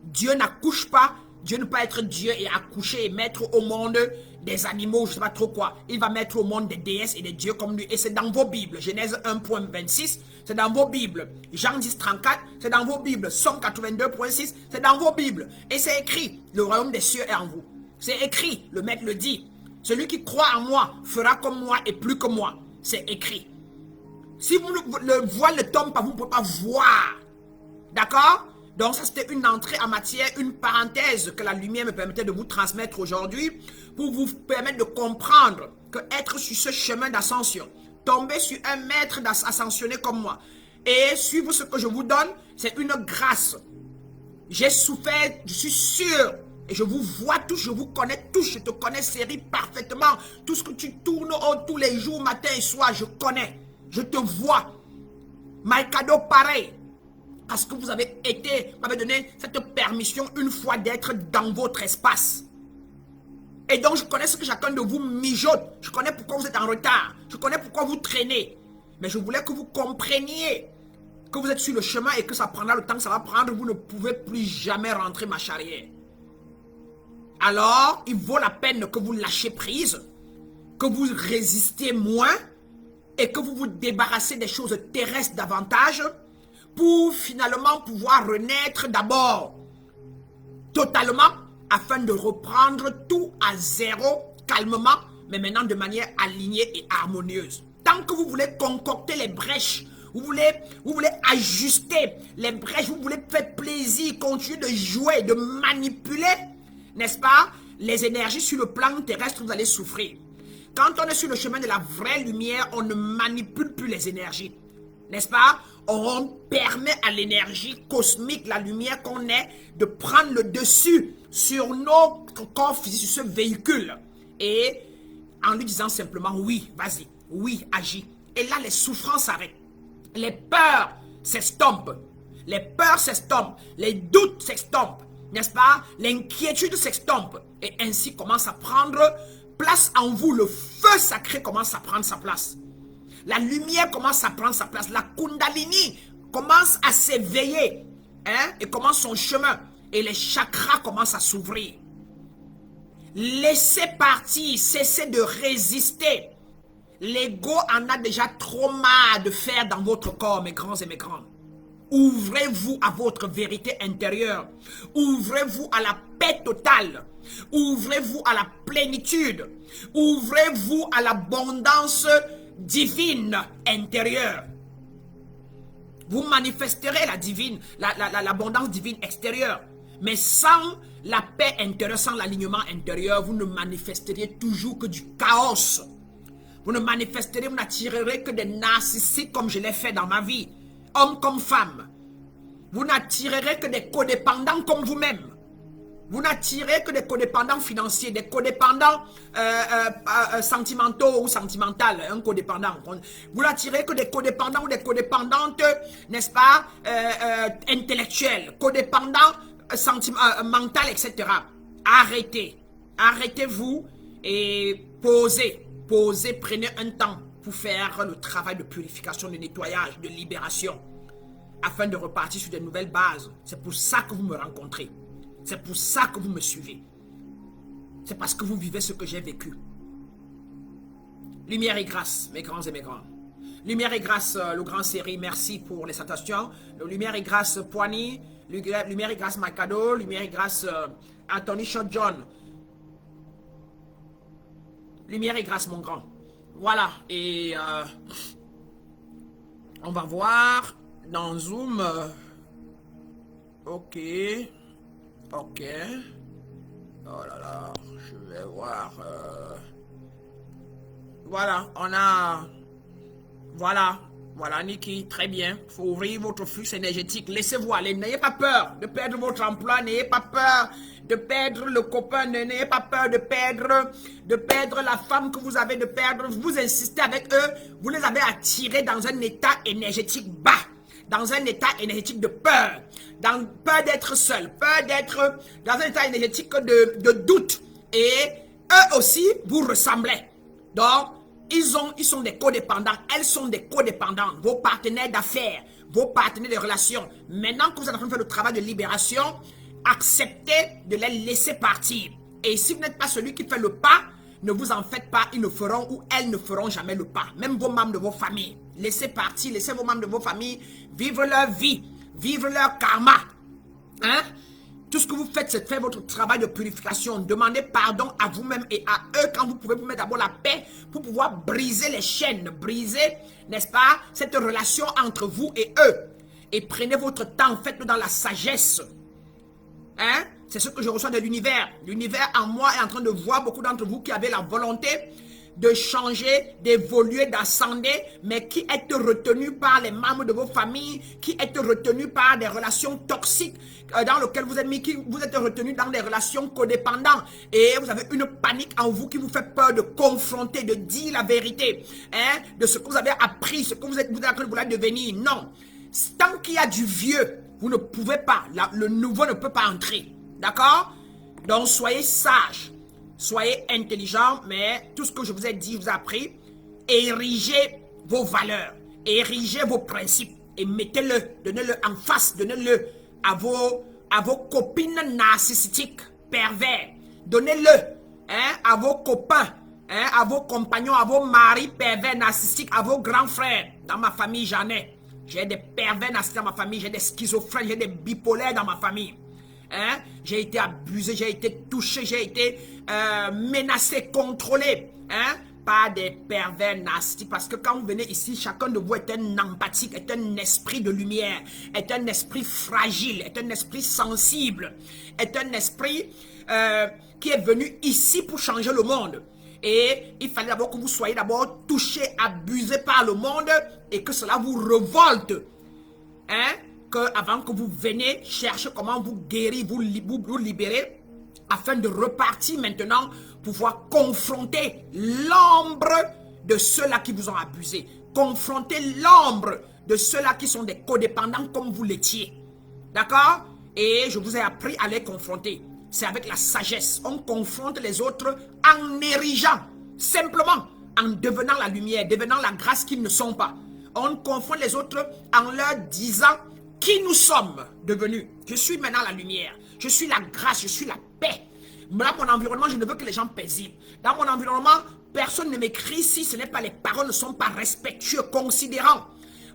A: Dieu n'accouche pas. Dieu ne peut pas être Dieu et accoucher et mettre au monde des animaux, je ne sais pas trop quoi. Il va mettre au monde des déesses et des dieux comme lui. Et c'est dans vos Bibles. Genèse 1.26, c'est dans vos Bibles. Jean 10.34, c'est dans vos Bibles. Somme 82.6, c'est dans vos Bibles. Et c'est écrit, le royaume des cieux est en vous. C'est écrit, le Maître le dit. Celui qui croit en moi fera comme moi et plus que moi. C'est écrit. Si vous le voile ne tombe pas, vous ne pouvez pas voir. D'accord? Donc ça c'était une entrée en matière, une parenthèse que la lumière me permettait de vous transmettre aujourd'hui pour vous permettre de comprendre que être sur ce chemin d'ascension, tomber sur un maître ascensionné comme moi et suivre ce que je vous donne, c'est une grâce. J'ai souffert, je suis sûr, et je vous vois tous, je vous connais tous, je te connais Série parfaitement. Tout ce que tu tournes tous les jours, matin et soir, je connais, je te vois. Maïkado pareil. Parce que vous avez m'avez donné cette permission une fois d'être dans votre espace. Et donc je connais ce que chacun de vous mijote. Je connais pourquoi vous êtes en retard. Je connais pourquoi vous traînez. Mais je voulais que vous compreniez que vous êtes sur le chemin et que ça prendra le temps que ça va prendre. Vous ne pouvez plus jamais rentrer ma charrière. Alors, il vaut la peine que vous lâchiez prise, que vous résistiez moins et que vous vous débarrassez des choses terrestres davantage pour finalement pouvoir renaître d'abord totalement afin de reprendre tout à zéro calmement, mais maintenant de manière alignée et harmonieuse. Tant que vous voulez concocter les brèches, vous voulez ajuster les brèches, vous voulez faire plaisir, continuer de jouer, de manipuler, n'est-ce pas? Les énergies sur le plan terrestre, vous allez souffrir. Quand on est sur le chemin de la vraie lumière, on ne manipule plus les énergies. N'est-ce pas? On permet à l'énergie cosmique, la lumière qu'on est, de prendre le dessus sur notre corps physique, sur ce véhicule. Et en lui disant simplement, oui, vas-y, oui, agis. Et là, les souffrances s'arrêtent. Les peurs s'estompent. Les peurs s'estompent. Les doutes s'estompent. N'est-ce pas? L'inquiétude s'estompe. Et ainsi commence à prendre place en vous. Le feu sacré commence à prendre sa place. La lumière commence à prendre sa place. La Kundalini commence à s'éveiller. Et commence son chemin. Et les chakras commencent à s'ouvrir. Laissez partir. Cessez de résister. L'ego en a déjà trop marre de faire dans votre corps, mes grands et mes grandes. Ouvrez-vous à votre vérité intérieure. Ouvrez-vous à la paix totale. Ouvrez-vous à la plénitude. Ouvrez-vous à l'abondance divine intérieure. Vous manifesterez la divine, l'abondance divine extérieure. Mais sans la paix intérieure, sans l'alignement intérieur, vous ne manifesteriez toujours que du chaos. Vous ne manifesterez, vous n'attirerez que des narcissiques comme je l'ai fait dans ma vie. Hommes comme femmes. Vous n'attirerez que des codépendants comme vous-même. Vous n'attirez que des codépendants financiers, des codépendants sentimentaux ou sentimentales, un codépendant. Vous n'attirez que des codépendants ou des codépendantes, n'est-ce pas, intellectuels, codépendants mentales, etc. Arrêtez. Arrêtez-vous et posez. Posez, prenez un temps pour faire le travail de purification, de nettoyage, de libération, afin de repartir sur de nouvelles bases. C'est pour ça que vous me rencontrez. C'est pour ça que vous me suivez. C'est parce que vous vivez ce que j'ai vécu. Lumière et grâce, mes grands et mes grandes. Lumière et grâce, le grand série, merci pour les salutations. Lumière et grâce, Poigny. Lumière et grâce, Macado. Lumière et grâce, Anthony Shot John. Lumière et grâce, mon grand. Voilà, et on va voir dans Zoom. Ok. Ok. Oh là là, je vais voir. Voilà, on a... Voilà, Niki, très bien. Il faut ouvrir votre flux énergétique. Laissez-vous aller. N'ayez pas peur de perdre votre emploi. N'ayez pas peur de perdre le copain. N'ayez pas peur de perdre la femme que vous avez, de perdre. Vous insistez avec eux. Vous les avez attirés dans un état énergétique bas. Dans un état énergétique de peur. Peur d'être seul. Peur d'être dans un état énergétique de doute. Et eux aussi vous ressemblent. Donc, ils sont des codépendants, elles sont des codépendantes, vos partenaires d'affaires, vos partenaires de relations. Maintenant que vous êtes en train de faire le travail de libération, acceptez de les laisser partir. Et si vous n'êtes pas celui qui fait le pas, ne vous en faites pas, ils ne feront ou elles ne feront jamais le pas. Même vos membres de vos familles, laissez partir, laissez vos membres de vos familles vivre leur vie, vivre leur karma. Hein? Tout ce que vous faites, c'est de faire votre travail de purification. Demandez pardon à vous-même et à eux quand vous pouvez vous mettre d'abord la paix pour pouvoir briser les chaînes, briser, n'est-ce pas, cette relation entre vous et eux. Et prenez votre temps, faites-le dans la sagesse. Hein? C'est ce que je reçois de l'univers. L'univers en moi est en train de voir beaucoup d'entre vous qui avez la volonté de changer, d'évoluer, d'ascender, mais qui êtes retenus par les membres de vos familles, qui êtes retenus par des relations toxiques dans lesquelles vous êtes mis, qui vous êtes retenus dans des relations codépendantes et vous avez une panique en vous qui vous fait peur de confronter, de dire la vérité, hein, de ce que vous avez appris, ce que vous êtes en train de vouloir devenir. Non, tant qu'il y a du vieux, vous ne pouvez pas, le nouveau ne peut pas entrer, d'accord? Donc soyez sages. Soyez intelligent, mais tout ce que je vous ai dit, je vous ai appris, érigez vos valeurs, érigez vos principes et mettez-le, donnez-le en face, donnez-le à vos copines narcissiques, pervers. Donnez-le hein, à vos copains, hein, à vos compagnons, à vos maris pervers narcissiques, à vos grands frères. Dans ma famille, j'en ai. J'ai des pervers narcissiques dans ma famille, j'ai des schizophrènes, j'ai des bipolaires dans ma famille. Hein? J'ai été abusé, j'ai été touché, j'ai été menacé, contrôlé hein? Par des pervers narcissiques. Parce que quand vous venez ici, chacun de vous est un empathique, est un esprit de lumière, est un esprit fragile, est un esprit sensible, est un esprit qui est venu ici pour changer le monde. Et il fallait d'abord que vous soyez d'abord touché, abusé par le monde et que cela vous révolte. Hein? Avant que vous venez chercher comment vous guérir, vous libérer, afin de repartir maintenant, pouvoir confronter l'ombre de ceux-là qui vous ont abusé, confronter l'ombre de ceux-là qui sont des codépendants comme vous l'étiez. D'accord? Et je vous ai appris à les confronter. C'est avec la sagesse. On confronte les autres en érigeant, simplement, en devenant la lumière, devenant la grâce qu'ils ne sont pas. On confronte les autres en leur disant qui nous sommes devenus. Je suis maintenant la lumière. Je suis la grâce. Je suis la paix. Dans mon environnement, je ne veux que les gens paisibles. Dans mon environnement, personne ne m'écrit si ce n'est pas les paroles ne sont pas respectueux, considérants.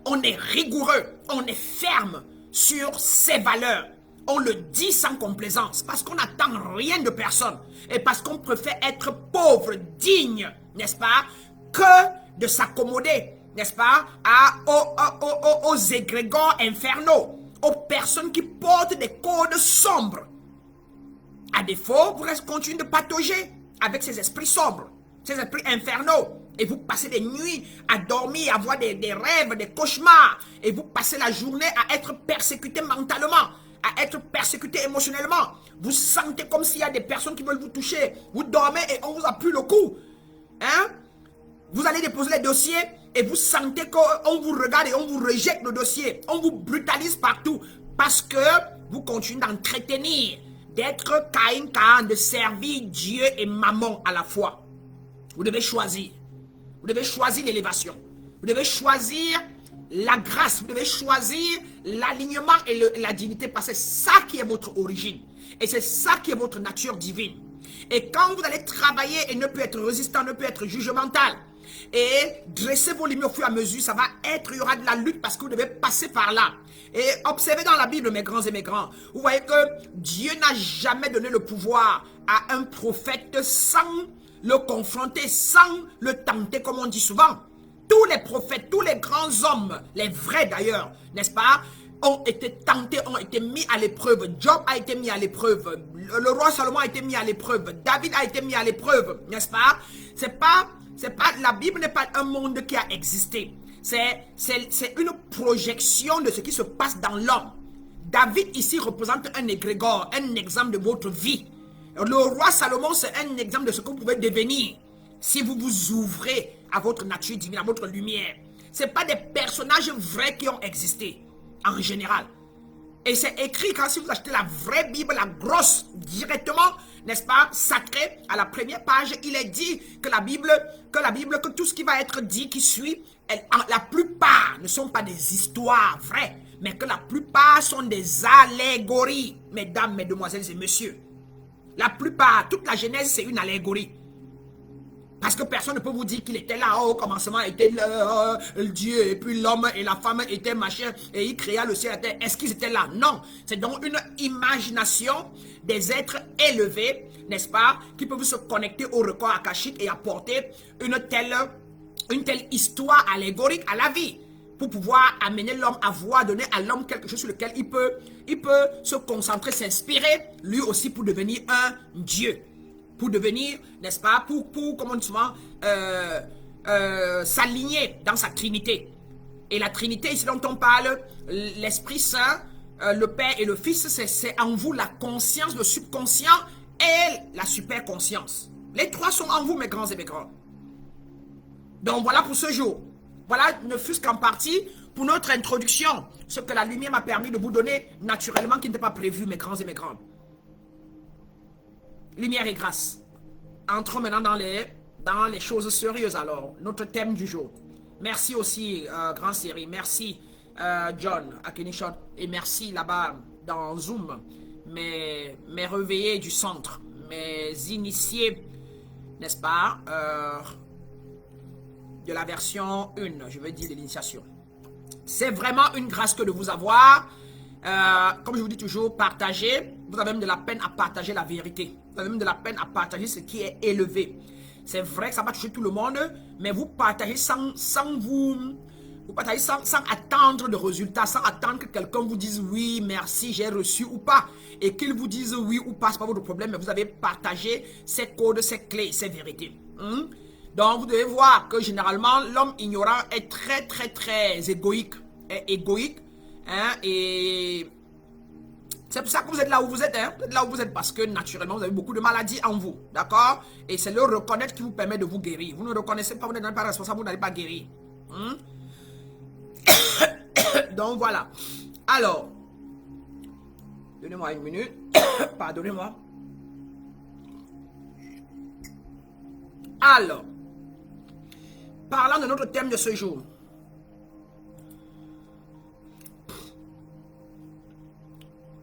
A: On est rigoureux. On est ferme sur ses valeurs. On le dit sans complaisance. Parce qu'on n'attend rien de personne. Et parce qu'on préfère être pauvre, digne, n'est-ce pas, que de s'accommoder, n'est-ce pas, aux égrégores infernaux, aux personnes qui portent des codes sombres. À défaut, vous continuez de patauger avec ces esprits sombres, ces esprits infernaux. Et vous passez des nuits à dormir, à avoir des rêves, des cauchemars. Et vous passez la journée à être persécuté mentalement, à être persécuté émotionnellement. Vous sentez comme s'il y a des personnes qui veulent vous toucher. Vous dormez et on vous appuie le cou. Hein? Vous allez déposer les dossiers et vous sentez qu'on vous regarde et on vous rejette le dossier. On vous brutalise partout parce que vous continuez d'entretenir, d'être Caïn, de servir Dieu et Mammon à la fois. Vous devez choisir. Vous devez choisir l'élévation. Vous devez choisir la grâce. Vous devez choisir l'alignement et la dignité parce que c'est ça qui est votre origine. Et c'est ça qui est votre nature divine. Et quand vous allez travailler et ne peut être résistant, ne peut être jugemental, Et dressez vos limites au fur et à mesure. Ça va être, il y aura de la lutte parce que vous devez passer par là. Et observez dans la Bible, mes grands et mes grands. Vous voyez que Dieu n'a jamais donné le pouvoir à un prophète sans le confronter, sans le tenter, comme on dit souvent. Tous les prophètes, tous les grands hommes, les vrais d'ailleurs, n'est-ce pas, ont été tentés, ont été mis à l'épreuve. Job a été mis à l'épreuve. Le roi Salomon a été mis à l'épreuve. David a été mis à l'épreuve, n'est-ce pas? La Bible n'est pas un monde qui a existé. C'est une projection de ce qui se passe dans l'homme. David ici représente un égrégore, un exemple de votre vie. Le roi Salomon, c'est un exemple de ce que vous pouvez devenir si vous vous ouvrez à votre nature divine, à votre lumière. Ce n'est pas des personnages vrais qui ont existé, en général. Et c'est écrit quand si vous achetez la vraie Bible, la grosse, directement, n'est-ce pas, sacrée, à la première page, il est dit que la Bible, que tout ce qui va être dit, qui suit, la plupart ne sont pas des histoires vraies, mais que la plupart sont des allégories, mesdames, mesdemoiselles et messieurs. La plupart, toute la Genèse, c'est une allégorie. Parce que personne ne peut vous dire qu'il était là, au commencement était le Dieu, et puis l'homme et la femme étaient machin, et il créa le ciel et la terre. Est-ce qu'ils étaient là? Non. C'est donc une imagination des êtres élevés, n'est-ce pas, qui peuvent se connecter au record akashique et apporter une telle histoire allégorique à la vie, pour pouvoir amener l'homme à voir, donner à l'homme quelque chose sur lequel il peut se concentrer, s'inspirer, lui aussi pour devenir un Dieu. Pour devenir, n'est-ce pas, pour comment souvent, s'aligner dans sa Trinité. Et la Trinité, ici dont on parle, l'Esprit Saint, le Père et le Fils, c'est en vous la conscience, le subconscient et la superconscience. Les trois sont en vous, mes grands et mes grands. Donc voilà pour ce jour. Voilà, ne fût-ce qu'en partie, pour notre introduction, ce que la lumière m'a permis de vous donner naturellement, qui n'était pas prévu, mes grands et mes grands. Lumière et grâce. Entrons maintenant dans les choses sérieuses alors. Notre thème du jour. Merci aussi, Grand Série. Merci, John, à Kenishon. Et merci là-bas dans Zoom. Mes réveillés du centre. Mes initiés, n'est-ce pas, de la version 1, je veux dire de l'initiation. C'est vraiment une grâce que de vous avoir. Comme je vous dis toujours, partagez. Vous avez même de la peine à partager la vérité. Vous avez même de la peine à partager ce qui est élevé. C'est vrai que ça va toucher tout le monde, mais vous partagez sans attendre de résultats, sans attendre que quelqu'un vous dise oui, merci, j'ai reçu ou pas. Et qu'il vous dise oui ou pas, ce n'est pas votre problème, mais vous avez partagé ces codes, ces clés, ces vérités. Donc vous devez voir que généralement l'homme ignorant est très très très égoïque. Et c'est pour ça que vous êtes là où vous êtes. Vous êtes là où vous êtes parce que naturellement vous avez beaucoup de maladies en vous. D'accord? Et c'est le reconnaître qui vous permet de vous guérir. Vous ne reconnaissez pas, vous n'êtes pas responsable, vous n'allez pas guérir. Donc voilà. Alors, donnez-moi une minute. Pardonnez-moi. Alors, parlant de notre thème de ce jour.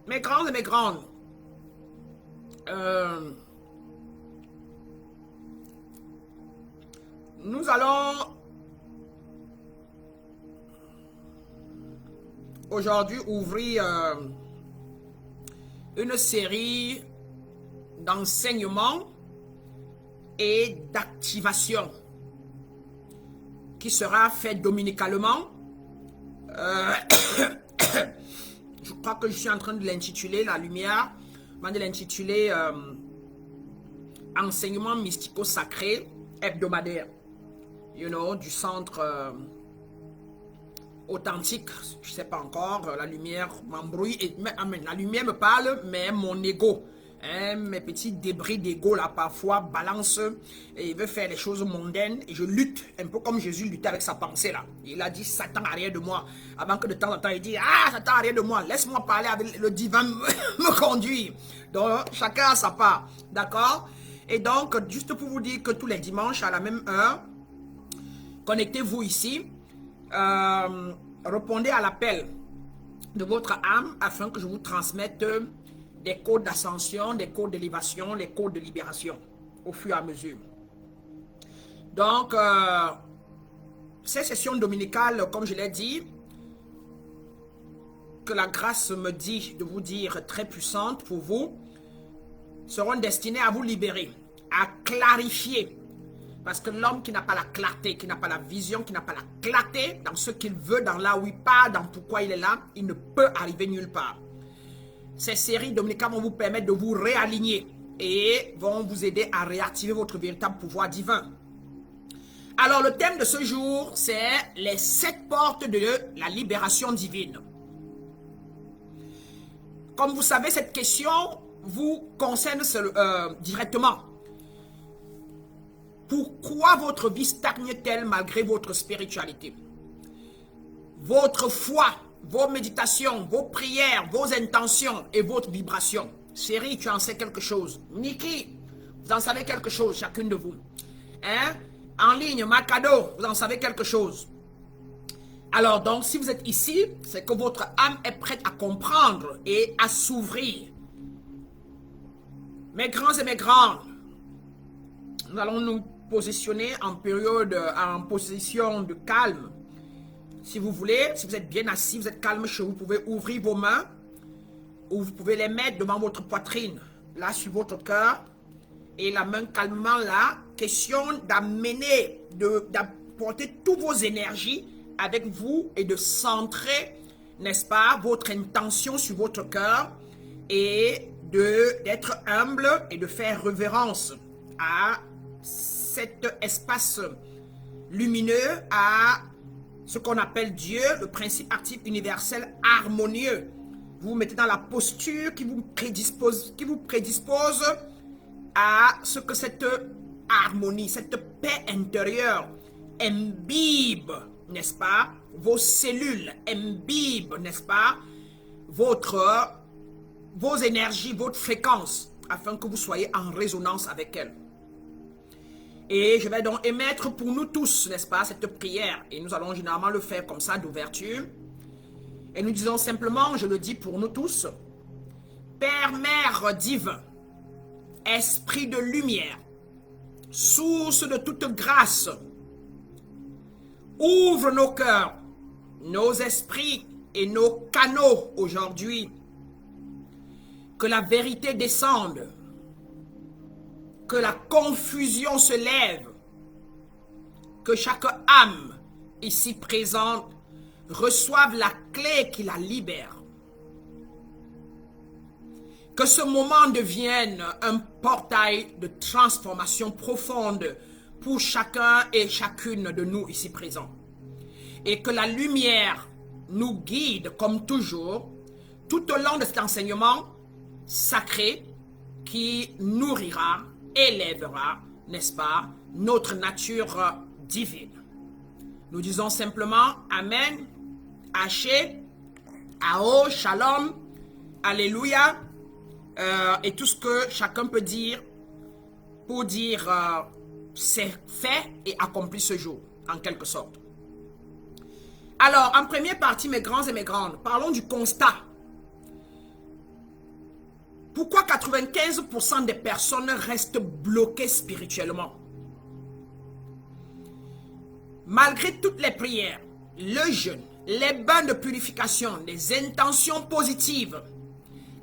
A: Mes grands et mes grandes, nous allons aujourd'hui ouvrir une série d'enseignements et d'activation qui sera faite dominicalement. Je crois que je suis en train de l'intituler, la lumière, de l'intituler enseignement mystico-sacré hebdomadaire, du centre authentique, je ne sais pas encore, la lumière m'embrouille, la lumière me parle, mais mon ego, mes petits débris d'ego là parfois balance et il veut faire les choses mondaines et je lutte un peu comme Jésus luttait avec sa pensée là. Il a dit Satan arrière de moi avant que de temps en temps il dit ah Satan arrière de moi, laisse-moi parler avec le divin me conduire. Donc chacun a sa part, d'accord? Et donc juste pour vous dire que tous les dimanches à la même heure, connectez-vous ici, répondez à l'appel de votre âme afin que je vous transmette des codes d'ascension, des codes d'élévation, les codes de libération au fur et à mesure. Donc, ces sessions dominicales, comme je l'ai dit, que la grâce me dit de vous dire très puissantes pour vous, seront destinées à vous libérer, à clarifier. Parce que l'homme qui n'a pas la clarté, qui n'a pas la vision, qui n'a pas la clarté dans ce qu'il veut, dans là où il part, dans pourquoi il est là, il ne peut arriver nulle part. Ces séries dominicales vont vous permettre de vous réaligner et vont vous aider à réactiver votre véritable pouvoir divin. Alors, le thème de ce jour, c'est les 7 portes de la libération divine. Comme vous savez, cette question vous concerne directement. Pourquoi votre vie stagne-t-elle malgré votre spiritualité? Votre foi, vos méditations, vos prières, vos intentions et votre vibration. Chérie, tu en sais quelque chose. Niki, vous en savez quelque chose, chacune de vous. Hein? En ligne, Macado, vous en savez quelque chose. Alors donc, si vous êtes ici, c'est que votre âme est prête à comprendre et à s'ouvrir. Mes grands et mes grandes, nous allons nous positionner en position de calme. Si vous voulez, si vous êtes bien assis, vous êtes calme chez vous, vous pouvez ouvrir vos mains ou vous pouvez les mettre devant votre poitrine, là sur votre cœur, et la main calmement là. Question d'amener, d'apporter toutes vos énergies avec vous et de centrer, n'est-ce pas, votre intention sur votre cœur et d'être humble et de faire révérence à cet espace lumineux, à ce qu'on appelle Dieu, le principe actif universel harmonieux. Vous vous mettez dans la posture qui vous prédispose à ce que cette harmonie, cette paix intérieure imbibe, n'est-ce pas, vos cellules, imbibe, n'est-ce pas, vos énergies, votre fréquence, afin que vous soyez en résonance avec elle. Et je vais donc émettre pour nous tous, n'est-ce pas, cette prière. Et nous allons généralement le faire comme ça, d'ouverture. Et nous disons simplement, je le dis pour nous tous, Père, Mère divin, Esprit de lumière, source de toute grâce, ouvre nos cœurs, nos esprits et nos canaux aujourd'hui. Que la vérité descende, que la confusion se lève, que chaque âme ici présente reçoive la clé qui la libère. Que ce moment devienne un portail de transformation profonde pour chacun et chacune de nous ici présents. Et que la lumière nous guide comme toujours tout au long de cet enseignement sacré qui nourrira, élèvera, n'est-ce pas, notre nature divine. Nous disons simplement Amen, Haché, Ao, Shalom, Alléluia, et tout ce que chacun peut dire pour dire c'est fait et accompli ce jour, en quelque sorte. Alors, en première partie, mes grands et mes grandes, parlons du constat. Pourquoi 95% des personnes restent bloquées spirituellement? Malgré toutes les prières, le jeûne, les bains de purification, les intentions positives,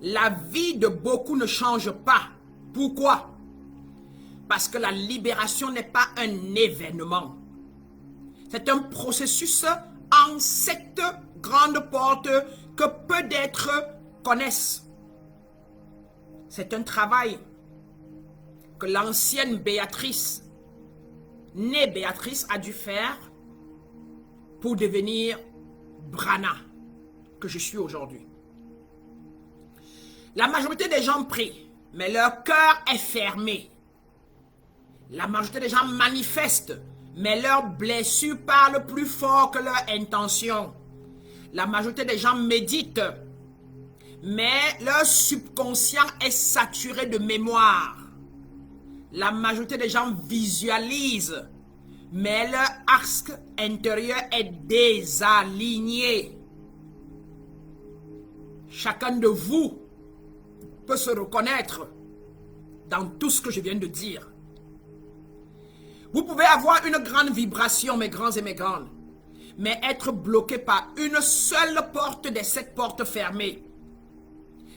A: la vie de beaucoup ne change pas. Pourquoi? Parce que la libération n'est pas un événement. C'est un processus en 7 grandes portes que peu d'êtres connaissent. C'est un travail que l'ancienne Béatrice, née Béatrice, a dû faire pour devenir Brana, que je suis aujourd'hui. La majorité des gens prient, mais leur cœur est fermé. La majorité des gens manifestent, mais leurs blessures parlent plus fort que leur intention. La majorité des gens méditent, mais leur subconscient est saturé de mémoire. La majorité des gens visualisent, mais leur axe intérieur est désaligné. Chacun de vous peut se reconnaître dans tout ce que je viens de dire. Vous pouvez avoir une grande vibration, mes grands et mes grandes, mais être bloqué par une seule porte des 7 portes fermées.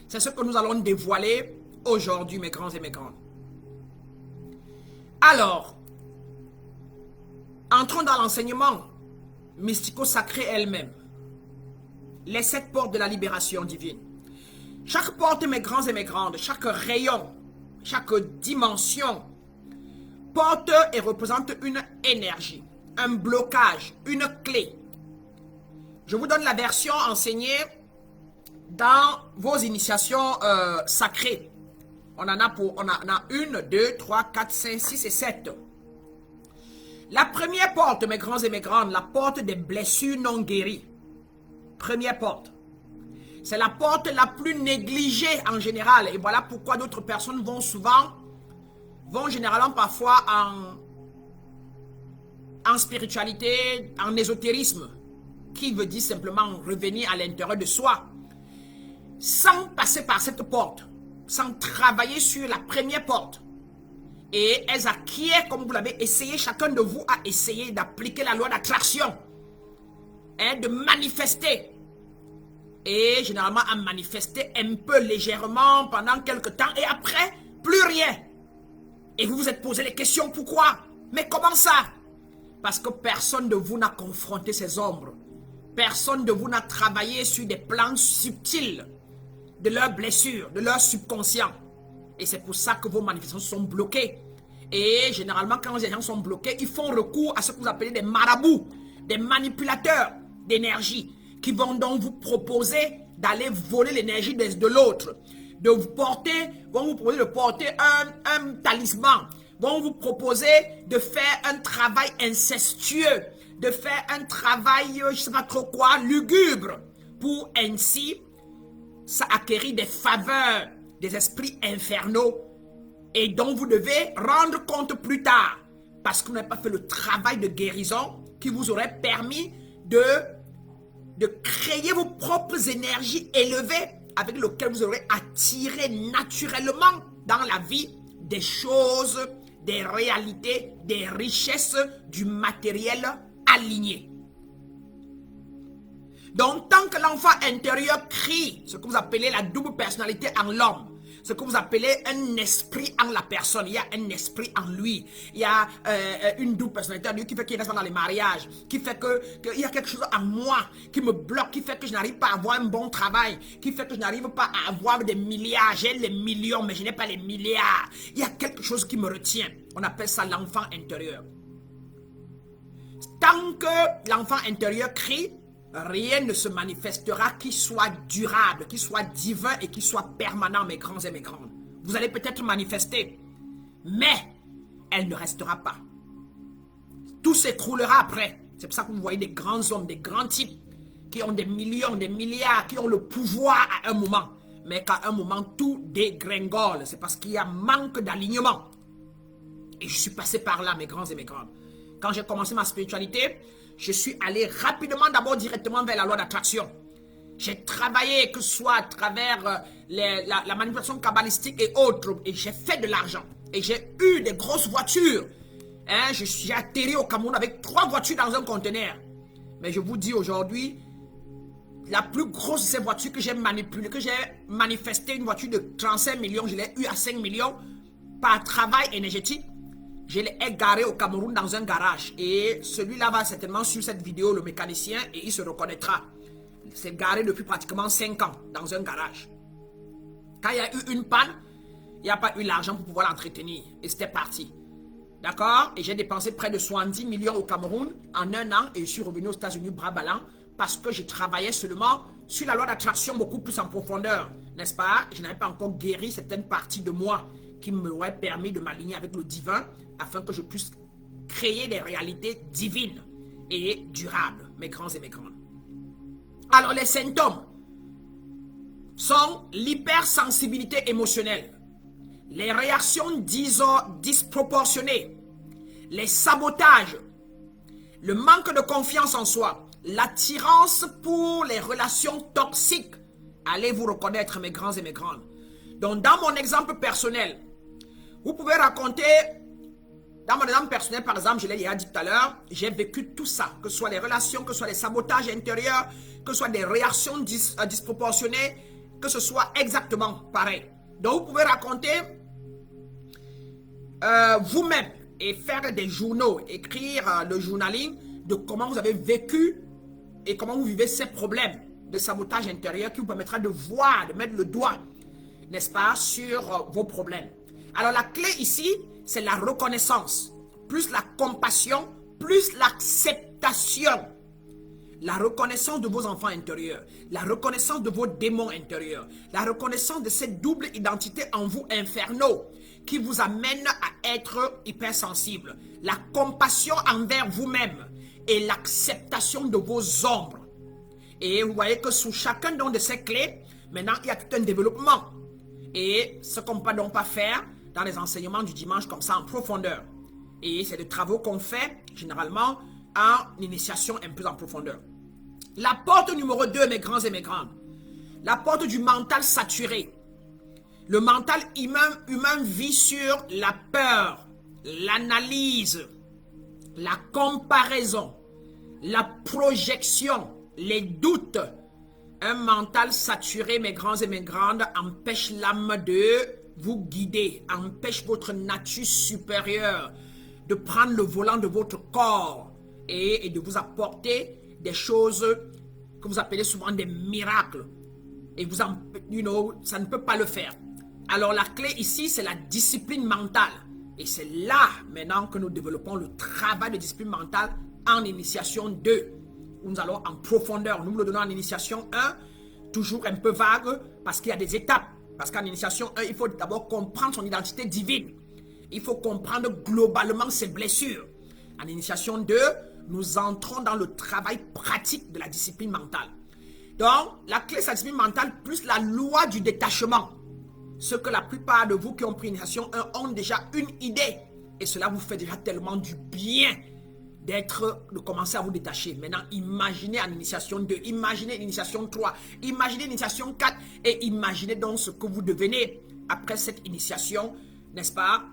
A: C'est ce que nous allons dévoiler aujourd'hui, mes grands et mes grandes. Alors, entrons dans l'enseignement mystico-sacré elle-même. Les 7 portes de la libération divine. Chaque porte, mes grands et mes grandes, chaque rayon, chaque dimension, porte et représente une énergie, un blocage, une clé. Je vous donne la version enseignée dans vos initiations sacrées. On en a 1, 2, 3, 4, 5, 6 et 7. La première porte, mes grands et mes grandes, la porte des blessures non guéries. Première porte. C'est la porte la plus négligée en général. Et voilà pourquoi d'autres personnes vont généralement parfois en spiritualité, en ésotérisme, qui veut dire simplement revenir à l'intérieur de soi, sans passer par cette porte, sans travailler sur la première porte. Et elles acquièrent, comme vous l'avez essayé, chacun de vous a essayé d'appliquer la loi d'attraction, de manifester. Et généralement à manifester un peu légèrement pendant quelques temps et après, plus rien. Et vous vous êtes posé les questions, pourquoi? Mais comment ça? Parce que personne de vous n'a confronté ces ombres. Personne de vous n'a travaillé sur des plans subtils de leurs blessures, de leur subconscient. Et c'est pour ça que vos manifestations sont bloquées. Et généralement, quand les gens sont bloqués, ils font recours à ce que vous appelez des marabouts, des manipulateurs d'énergie, qui vont donc vous proposer d'aller voler l'énergie de l'autre, de vous porter, vont vous proposer de porter un talisman, vont vous proposer de faire un travail incestueux, de faire un travail, je ne sais pas trop quoi, lugubre, pour ainsi ça acquérir des faveurs des esprits infernaux et dont vous devez rendre compte plus tard parce que vous n'avez pas fait le travail de guérison qui vous aurait permis de créer vos propres énergies élevées avec lesquelles vous aurez attiré naturellement dans la vie des choses, des réalités, des richesses, du matériel aligné. Donc, tant que l'enfant intérieur crie, ce que vous appelez la double personnalité en l'homme, ce que vous appelez un esprit en la personne, il y a un esprit en lui, il y a une double personnalité en lui qui fait qu'il reste dans les mariages, qui fait qu'il y a quelque chose en moi qui me bloque, qui fait que je n'arrive pas à avoir un bon travail, qui fait que je n'arrive pas à avoir des milliards, j'ai les millions mais je n'ai pas les milliards. Il y a quelque chose qui me retient, on appelle ça l'enfant intérieur. Tant que l'enfant intérieur crie, rien ne se manifestera qui soit durable, qui soit divin et qui soit permanent, mes grands et mes grandes. Vous allez peut-être manifester, mais elle ne restera pas. Tout s'écroulera après. C'est pour ça que vous voyez des grands hommes, des grands types qui ont des millions, des milliards, qui ont le pouvoir à un moment. Mais qu'à un moment, tout dégringole. C'est parce qu'il y a manque d'alignement. Et je suis passé par là, mes grands et mes grandes. Quand j'ai commencé ma spiritualité, je suis allé rapidement d'abord directement vers la loi d'attraction. J'ai travaillé, que ce soit à travers la manipulation kabbalistique et autres, et j'ai fait de l'argent. Et j'ai eu des grosses voitures. Je suis atterri au Cameroun avec 3 voitures dans un conteneur. Mais je vous dis aujourd'hui, la plus grosse de ces voitures que j'ai manipulées, que j'ai manifesté, une voiture de 35 millions, je l'ai eu à 5 millions par travail énergétique. Je l'ai garé au Cameroun dans un garage. Et celui-là va certainement suivre cette vidéo, le mécanicien, et il se reconnaîtra. C'est garé depuis pratiquement 5 ans dans un garage. Quand il y a eu une panne, il n'y a pas eu l'argent pour pouvoir l'entretenir. Et c'était parti. D'accord? Et j'ai dépensé près de 70 millions au Cameroun en un an. Et je suis revenu aux États-Unis bras ballants parce que je travaillais seulement sur la loi d'attraction beaucoup plus en profondeur. N'est-ce pas? Je n'avais pas encore guéri certaines parties de moi qui m'auraient permis de m'aligner avec le divin afin que je puisse créer des réalités divines et durables, mes grands et mes grandes. Alors, les symptômes sont l'hypersensibilité émotionnelle, les réactions disproportionnées, les sabotages, le manque de confiance en soi, l'attirance pour les relations toxiques. Allez vous reconnaître, mes grands et mes grandes. Donc, dans mon exemple personnel, vous pouvez raconter Dans mon exemple personnel, par exemple, je l'ai déjà dit tout à l'heure, j'ai vécu tout ça, que ce soit les relations, que ce soit les sabotages intérieurs, que ce soit des réactions disproportionnées, que ce soit exactement pareil. Donc, vous pouvez raconter vous-même et faire des journaux, écrire le journaling de comment vous avez vécu et comment vous vivez ces problèmes de sabotage intérieur qui vous permettra de voir, de mettre le doigt, n'est-ce pas, sur vos problèmes. Alors, la clé ici, c'est la reconnaissance, plus la compassion, plus l'acceptation. La reconnaissance de vos enfants intérieurs, la reconnaissance de vos démons intérieurs, la reconnaissance de cette double identité en vous infernaux qui vous amène à être hypersensible, la compassion envers vous-même et l'acceptation de vos ombres. Et vous voyez que sous chacun de ces clés, maintenant il y a tout un développement. Et ce qu'on ne peut donc pas faire dans les enseignements du dimanche comme ça en profondeur. Et c'est des travaux qu'on fait généralement en initiation un peu en profondeur. La porte numéro 2, mes grands et mes grandes. La porte du mental saturé. Le mental humain vit sur la peur, l'analyse, la comparaison, la projection, les doutes. Un mental saturé, mes grands et mes grandes, empêche l'âme de vous guider, empêche votre nature supérieure de prendre le volant de votre corps et de vous apporter des choses que vous appelez souvent des miracles. Et vous ça ne peut pas le faire. Alors la clé ici, c'est la discipline mentale. Et c'est là maintenant que nous développons le travail de discipline mentale en initiation 2. Où nous allons en profondeur. Nous le donnons en initiation 1, toujours un peu vague, parce qu'il y a des étapes. Parce qu'en initiation 1, il faut d'abord comprendre son identité divine. Il faut comprendre globalement ses blessures. En initiation 2, nous entrons dans le travail pratique de la discipline mentale. Donc, la clé, c'est la discipline mentale plus la loi du détachement. Ce que la plupart de vous qui ont pris initiation 1 ont déjà une idée. Et cela vous fait déjà tellement du bien de commencer à vous détacher. Maintenant, imaginez en initiation 2, imaginez l'initiation 3, imaginez l'initiation 4 et imaginez donc ce que vous devenez après cette initiation, n'est-ce pas?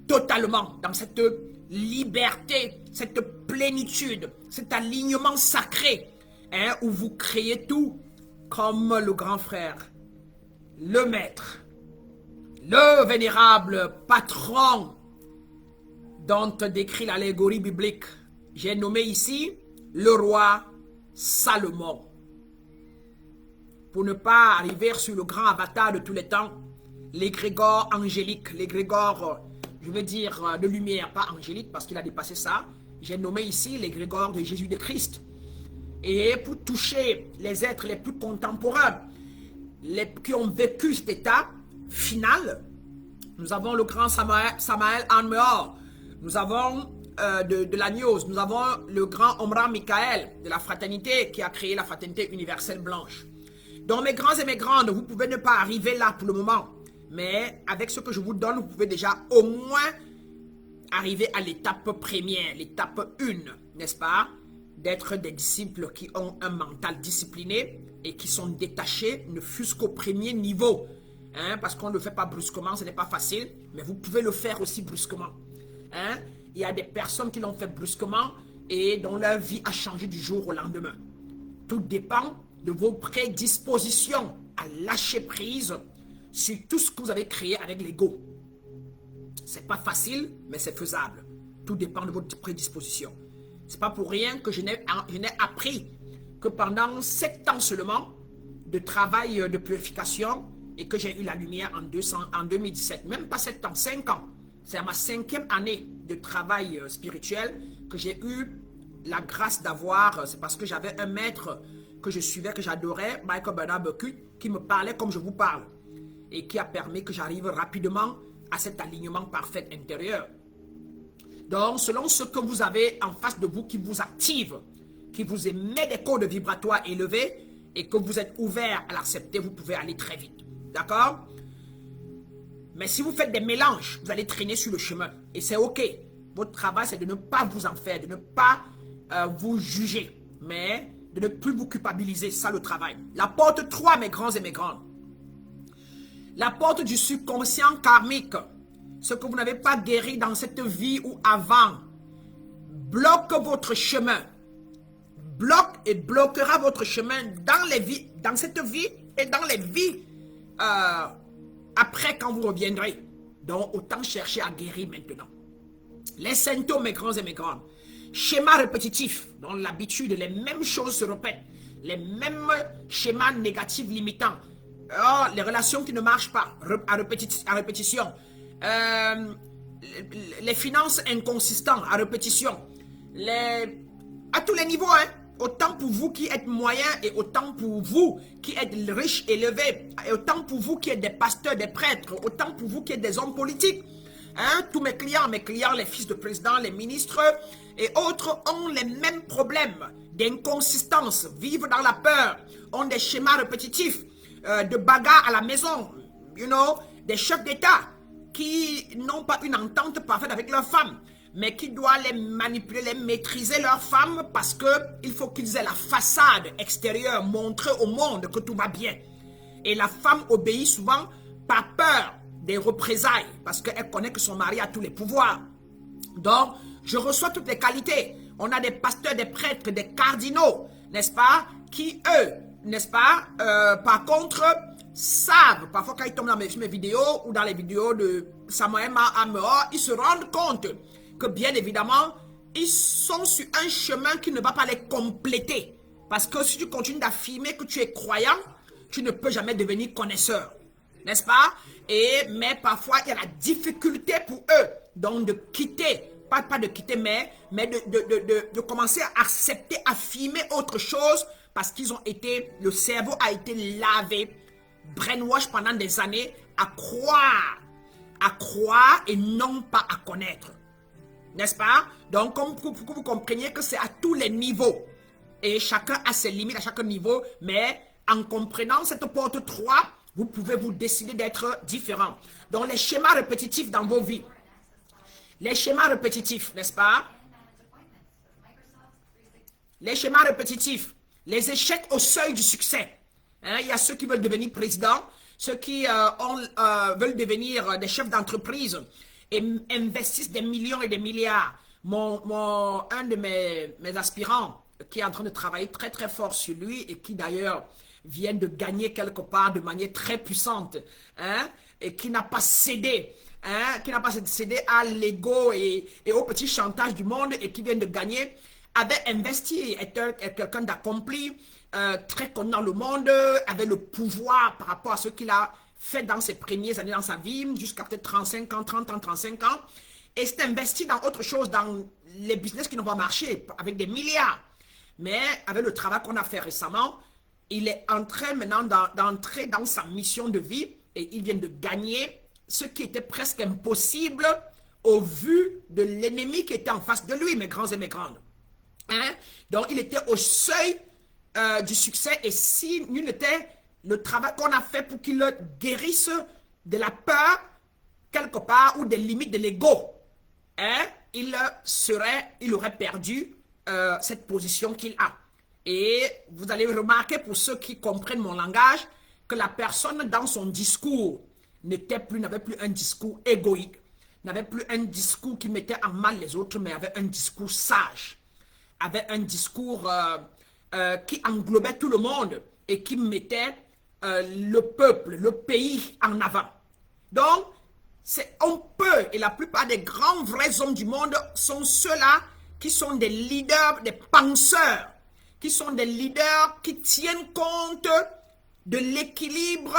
A: Totalement dans cette liberté, cette plénitude, cet alignement sacré, hein, où vous créez tout comme le grand frère, le maître, le vénérable patron dont décrit l'allégorie biblique. J'ai nommé ici le roi Salomon. Pour ne pas arriver sur le grand avatar de tous les temps, l'égrégore angélique, l'égrégore, je veux dire, de lumière, pas angélique parce qu'il a dépassé ça. J'ai nommé ici l'égrégore de Jésus de Christ. Et pour toucher les êtres les plus contemporains, qui ont vécu cet état final, nous avons le grand Samael Anmeor, nous avons de l'Agnos, nous avons le grand Omra Michael de la fraternité qui a créé la fraternité universelle blanche. Donc mes grands et mes grandes, vous pouvez ne pas arriver là pour le moment, mais avec ce que je vous donne, vous pouvez déjà au moins arriver à l'étape première, l'étape 1, n'est-ce pas? D'être des disciples qui ont un mental discipliné et qui sont détachés, ne fût-ce qu'au premier niveau. Hein, parce qu'on ne le fait pas brusquement, ce n'est pas facile, mais vous pouvez le faire aussi brusquement. Hein? Il y a des personnes qui l'ont fait brusquement et dont leur vie a changé du jour au lendemain. Tout dépend de vos prédispositions à lâcher prise sur tout ce que vous avez créé avec l'ego. C'est pas facile, mais c'est faisable. Tout dépend de votre prédisposition. C'est pas pour rien que je n'ai appris que pendant 7 ans seulement de travail de purification et que j'ai eu la lumière en 2017. Même pas 7 ans, 5 ans. C'est à ma 5e année de travail spirituel que j'ai eu la grâce d'avoir, c'est parce que j'avais un maître que je suivais, que j'adorais, Michael Bernard Burkut, qui me parlait comme je vous parle et qui a permis que j'arrive rapidement à cet alignement parfait intérieur. Donc, selon ce que vous avez en face de vous qui vous active, qui vous émet des codes vibratoires élevés et que vous êtes ouvert à l'accepter, vous pouvez aller très vite. D'accord? Mais si vous faites des mélanges, vous allez traîner sur le chemin. Et c'est OK. Votre travail, c'est de ne pas vous en faire, de ne pas vous juger, mais de ne plus vous culpabiliser. C'est ça le travail. La porte 3, mes grands et mes grandes. La porte du subconscient karmique. ce que vous n'avez pas guéri dans cette vie ou avant, bloque votre chemin. Bloque et bloquera votre chemin dans les vies, dans cette vie et dans les vies après quand vous reviendrez. Donc, autant chercher à guérir maintenant. Les symptômes, mes grands et mes grandes. Schéma répétitif, dont l'habitude, les mêmes choses se répètent. Les mêmes schémas négatifs limitants. Oh, les relations qui ne marchent pas à répétition. Les finances inconsistantes à répétition. À tous les niveaux, hein. Autant pour vous qui êtes moyens et autant pour vous qui êtes riches, élevés, et autant pour vous qui êtes des pasteurs, des prêtres, autant pour vous qui êtes des hommes politiques. Hein? Tous mes clients, les fils de président, les ministres et autres ont les mêmes problèmes d'inconsistance, vivent dans la peur, ont des schémas répétitifs, de bagarres à la maison, des chefs d'État qui n'ont pas une entente parfaite avec leurs femmes, mais qui doivent les manipuler, les maîtriser leurs femmes parce qu'il faut qu'ils aient la façade extérieure, montrer au monde que tout va bien. Et la femme obéit souvent par peur des représailles parce qu'elle connaît que son mari a tous les pouvoirs. Donc, je reçois toutes les qualités. On a des pasteurs, des prêtres, des cardinaux, n'est-ce pas, qui eux, n'est-ce pas, par contre, savent, parfois quand ils tombent dans mes vidéos ou dans les vidéos de Samuel Amor, ils se rendent compte que bien évidemment, ils sont sur un chemin qui ne va pas les compléter. Parce que si tu continues d'affirmer que tu es croyant, tu ne peux jamais devenir connaisseur. N'est-ce pas? Mais parfois, il y a la difficulté pour eux. Donc, de quitter, pas de quitter, mais de commencer à accepter, affirmer autre chose parce qu'ils ont été, le cerveau a été lavé, brainwash pendant des années à croire et non pas à connaître. N'est-ce pas? Donc, pour que vous compreniez que c'est à tous les niveaux. Et chacun a ses limites à chaque niveau, mais en comprenant cette porte 3, vous pouvez vous décider d'être différent. Donc, les schémas répétitifs dans vos vies. Les schémas répétitifs, n'est-ce pas? Les schémas répétitifs. Les échecs au seuil du succès. Hein, il y a ceux qui veulent devenir président, ceux qui veulent devenir des chefs d'entreprise et investissent des millions et des milliards. Un de mes aspirants qui est en train de travailler très très fort sur lui et qui d'ailleurs vient de gagner quelque part de manière très puissante, hein, et qui n'a pas cédé, hein, qui n'a pas cédé à l'ego et au petit chantage du monde et qui vient de gagner, avait investi, était quelqu'un d'accompli, très connu dans le monde, avait le pouvoir par rapport à ce qu'il a fait dans ses premières années dans sa vie, jusqu'à peut-être 35 ans, 30 ans, 35 ans, et s'est investi dans autre chose, dans les business qui n'ont pas marché, avec des milliards. Mais avec le travail qu'on a fait récemment, il est en train maintenant d'entrer dans sa mission de vie et il vient de gagner ce qui était presque impossible au vu de l'ennemi qui était en face de lui, mes grands et mes grandes. Hein? Donc, il était au seuil du succès et si nul n'était le travail qu'on a fait pour qu'il guérisse de la peur quelque part ou des limites de l'ego, hein? Il aurait perdu cette position qu'il a. Et vous allez remarquer pour ceux qui comprennent mon langage que la personne dans son discours n'avait plus un discours égoïque, n'avait plus un discours qui mettait en mal les autres, mais avait un discours sage, avait un discours qui englobait tout le monde et qui mettait le peuple, le pays en avant. Donc, on peut, et la plupart des grands vrais hommes du monde sont ceux-là qui sont des leaders, des penseurs, qui sont des leaders qui tiennent compte de l'équilibre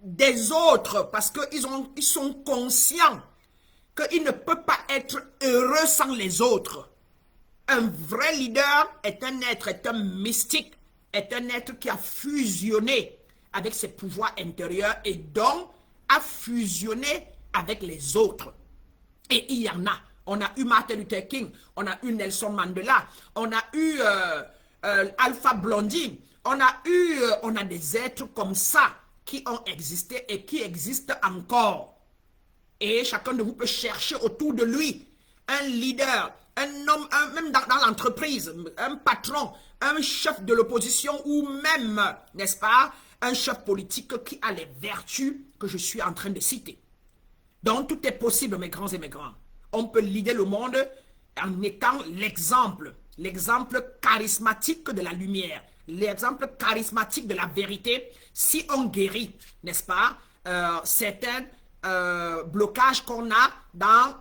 A: des autres parce qu'ils sont conscients qu'ils ne peuvent pas être heureux sans les autres. Un vrai leader est un mystique, est un être qui a fusionné avec ses pouvoirs intérieurs et donc a fusionné avec les autres. Et il y en a. On a eu Martin Luther King, on a eu Nelson Mandela, on a eu Alpha Blondie, on a des êtres comme ça qui ont existé et qui existent encore. Et chacun de vous peut chercher autour de lui un leader, un homme, même dans l'entreprise, un patron, un chef de l'opposition ou même, n'est-ce pas, un chef politique qui a les vertus que je suis en train de citer. Donc, tout est possible, mes grands et mes grands. On peut leader le monde en étant l'exemple charismatique de la lumière, l'exemple charismatique de la vérité, si on guérit, n'est-ce pas, certains blocages qu'on a dans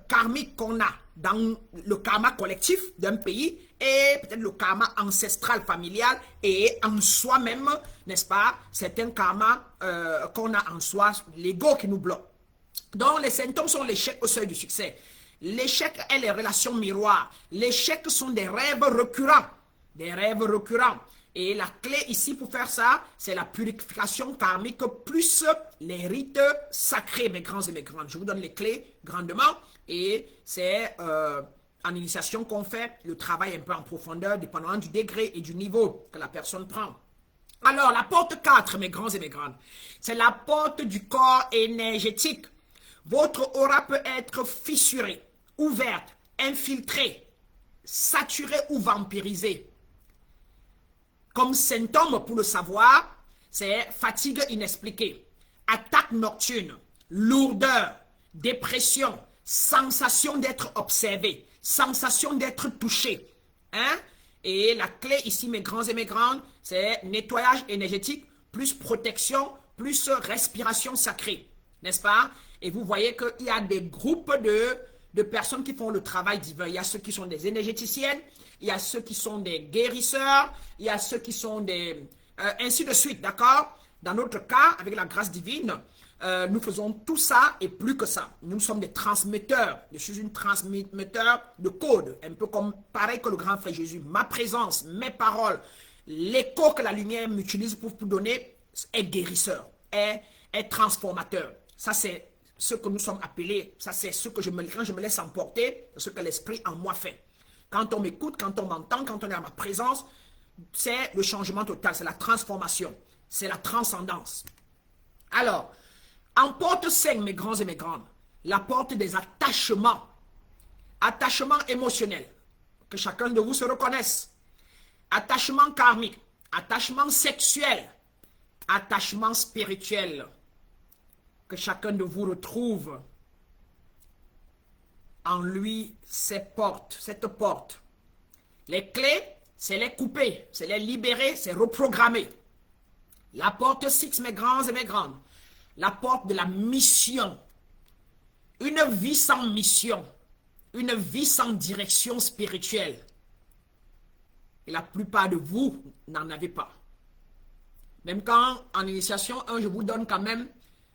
A: karmique qu'on a dans le karma collectif d'un pays et peut-être le karma ancestral familial et en soi-même, n'est-ce pas, certains karmas qu'on a en soi, l'ego qui nous bloque. Donc, les symptômes sont l'échec au seuil du succès. L'échec est les relations miroirs. L'échec sont des rêves récurrents. Des rêves récurrents. Et la clé ici pour faire ça, c'est la purification karmique plus les rites sacrés, mes grands et mes grandes. Je vous donne les clés grandement. Et c'est en initiation qu'on fait le travail un peu en profondeur, dépendant du degré et du niveau que la personne prend. Alors, la porte 4, mes grands et mes grandes, c'est la porte du corps énergétique. Votre aura peut être fissurée, ouverte, infiltrée, saturée ou vampirisée. Comme symptôme pour le savoir, c'est fatigue inexpliquée, attaque nocturne, lourdeur, dépression, sensation d'être observé, sensation d'être touché. Hein? Et la clé ici, mes grands et mes grandes, c'est nettoyage énergétique, plus protection, plus respiration sacrée. N'est-ce pas? Et vous voyez qu'il y a des groupes de personnes qui font le travail divin. Il y a ceux qui sont des énergéticiennes, il y a ceux qui sont des guérisseurs, il y a ceux qui sont des... ainsi de suite, d'accord? Dans notre cas, avec la grâce divine, nous faisons tout ça et plus que ça. Nous sommes des transmetteurs. Je suis une transmetteur de code, un peu comme pareil que le grand frère Jésus. Ma présence, mes paroles, l'écho que la lumière m'utilise pour donner est guérisseur, est transformateur. Ça, c'est ce que nous sommes appelés. Ça, c'est ce que quand je me laisse emporter, ce que l'esprit en moi fait. Quand on m'écoute, quand on m'entend, quand on est à ma présence, c'est le changement total, c'est la transformation, c'est la transcendance. Alors, en porte 5, mes grands et mes grandes, la porte des attachements. Attachements émotionnels, que chacun de vous se reconnaisse. Attachement karmique, attachement sexuel, attachement spirituel. Que chacun de vous retrouve en lui cette porte. Les clés, c'est les couper, c'est les libérer, c'est reprogrammer. La porte 6, mes grands et mes grandes, la porte de la mission. Une vie sans mission, une vie sans direction spirituelle. Et la plupart de vous n'en avez pas. Même quand en initiation 1, je vous donne quand même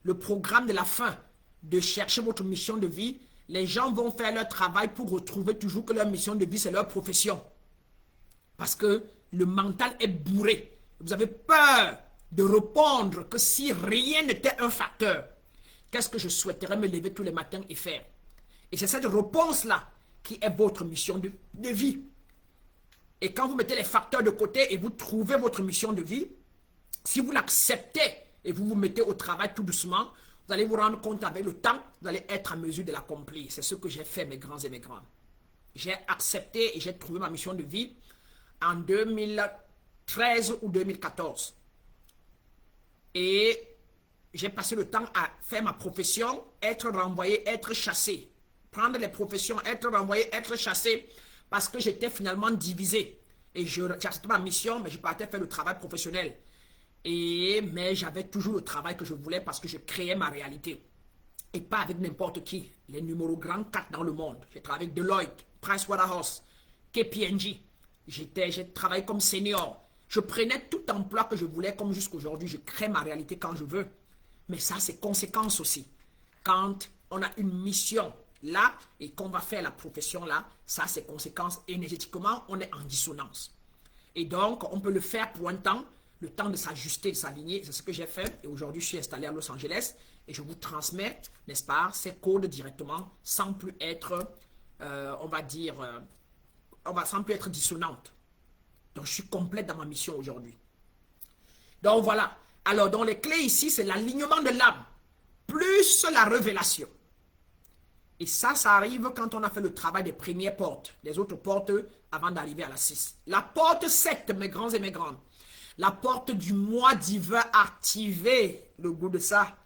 A: le programme de la fin, de chercher votre mission de vie, les gens vont faire leur travail pour retrouver toujours que leur mission de vie, c'est leur profession. Parce que le mental est bourré. Vous avez peur de répondre que si rien n'était un facteur, qu'est-ce que je souhaiterais me lever tous les matins et faire? Et c'est cette réponse-là qui est votre mission de vie. Et quand vous mettez les facteurs de côté et vous trouvez votre mission de vie, si vous l'acceptez, et vous vous mettez au travail tout doucement, vous allez vous rendre compte avec le temps, vous allez être en mesure de l'accomplir. C'est ce que j'ai fait, mes grands et mes grandes. J'ai accepté et j'ai trouvé ma mission de vie en 2013 ou 2014. Et j'ai passé le temps à faire ma profession, être renvoyé, être chassé. Prendre les professions, être renvoyé, être chassé, parce que j'étais finalement divisé. Et j'ai accepté ma mission, mais je partais faire le travail professionnel. Mais j'avais toujours le travail que je voulais parce que je créais ma réalité. Et pas avec n'importe qui. Les numéros grands 4 dans le monde. J'ai travaillé avec Deloitte, Pricewaterhouse, KPMG. J'ai travaillé comme senior. Je prenais tout emploi que je voulais comme jusqu'aujourd'hui. Je crée ma réalité quand je veux. Mais ça, c'est conséquence aussi. Quand on a une mission là et qu'on va faire la profession là, ça, c'est conséquence. Énergétiquement, on est en dissonance. Et donc, on peut le faire pour un temps, le temps de s'ajuster, de s'aligner. C'est ce que j'ai fait. Et aujourd'hui, je suis installé à Los Angeles et je vous transmets, n'est-ce pas, ces codes directement sans plus être, on va dire, sans plus être dissonante. Donc, je suis complète dans ma mission aujourd'hui. Donc, voilà. Alors, dans les clés ici, c'est l'alignement de l'âme, plus la révélation. Et ça arrive quand on a fait le travail des premières portes, les autres portes avant d'arriver à la 6. La porte 7, mes grands et mes grandes. La porte du moi divin activé, le goût de ça.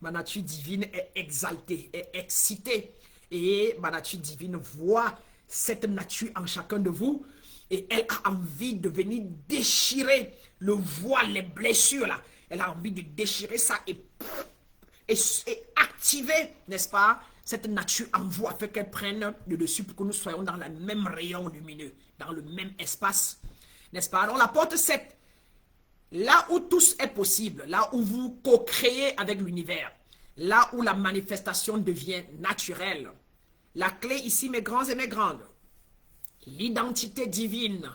A: ma nature divine est exaltée, est excitée. Et ma nature divine voit cette nature en chacun de vous. Et elle a envie de venir déchirer le voile, les blessures là. Elle a envie de déchirer ça et activer, n'est-ce pas, cette nature en vous afin qu'elle prenne le dessus pour que nous soyons dans le même rayon lumineux, dans le même espace, n'est-ce pas? Alors la porte 7, là où tout est possible, là où vous co-créez avec l'univers, là où la manifestation devient naturelle. La clé ici, mes grands et mes grandes, l'identité divine,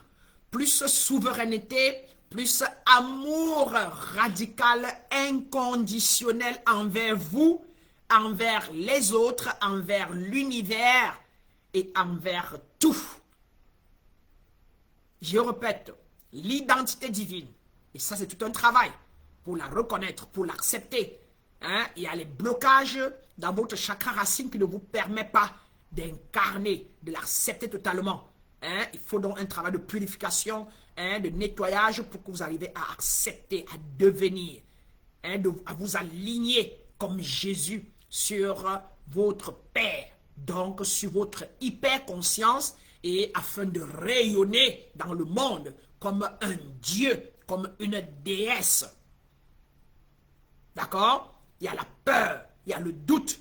A: plus souveraineté, plus amour radical, inconditionnel envers vous, envers les autres, envers l'univers et envers tout. Je répète, l'identité divine. Et ça, c'est tout un travail pour la reconnaître, pour l'accepter. Hein? Il y a les blocages dans votre chakra racine qui ne vous permet pas d'incarner, de l'accepter totalement. Hein? Il faut donc un travail de purification, hein, de nettoyage pour que vous arriviez à accepter, à devenir, hein, à vous aligner comme Jésus sur votre Père, donc sur votre hyper-conscience et afin de rayonner dans le monde comme un Dieu, comme une déesse. D'accord? Il y a la peur, il y a le doute.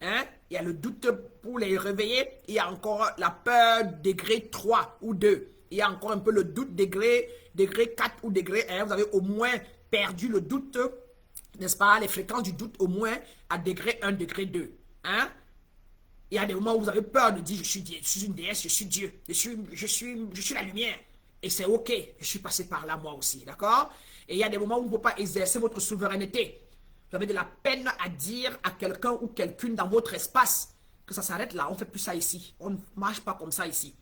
A: Hein? Il y a le doute pour les réveiller. Il y a encore la peur degré 3 ou 2. Il y a encore un peu le doute degré 4 ou degré 1. Vous avez au moins perdu le doute, n'est-ce pas? Les fréquences du doute au moins à degré 1, degré 2. Hein? Il y a des moments où vous avez peur de dire je suis une déesse, je suis Dieu, je suis la lumière. Et c'est ok, je suis passé par là moi aussi, d'accord? Et il y a des moments où vous ne pouvez pas exercer votre souveraineté. Vous avez de la peine à dire à quelqu'un ou quelqu'une dans votre espace que ça s'arrête là, on ne fait plus ça ici. On ne marche pas comme ça ici.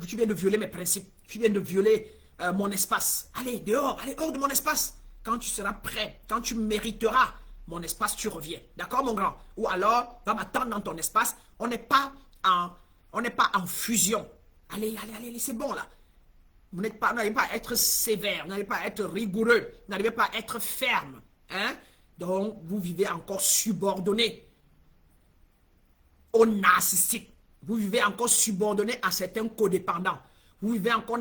A: Tu viens de violer mes principes, tu viens de violer mon espace. Allez, dehors, allez hors de mon espace. Quand tu seras prêt, quand tu mériteras mon espace, tu reviens. D'accord, mon grand? Ou alors, va m'attendre dans ton espace. On n'est pas en fusion. Allez, c'est bon là. Vous n'allez pas être sévère, vous n'allez pas être rigoureux, vous n'allez pas être ferme. Hein? Donc, vous vivez encore subordonné au narcissique. Vous vivez encore subordonné à certains codépendants. Vous vivez encore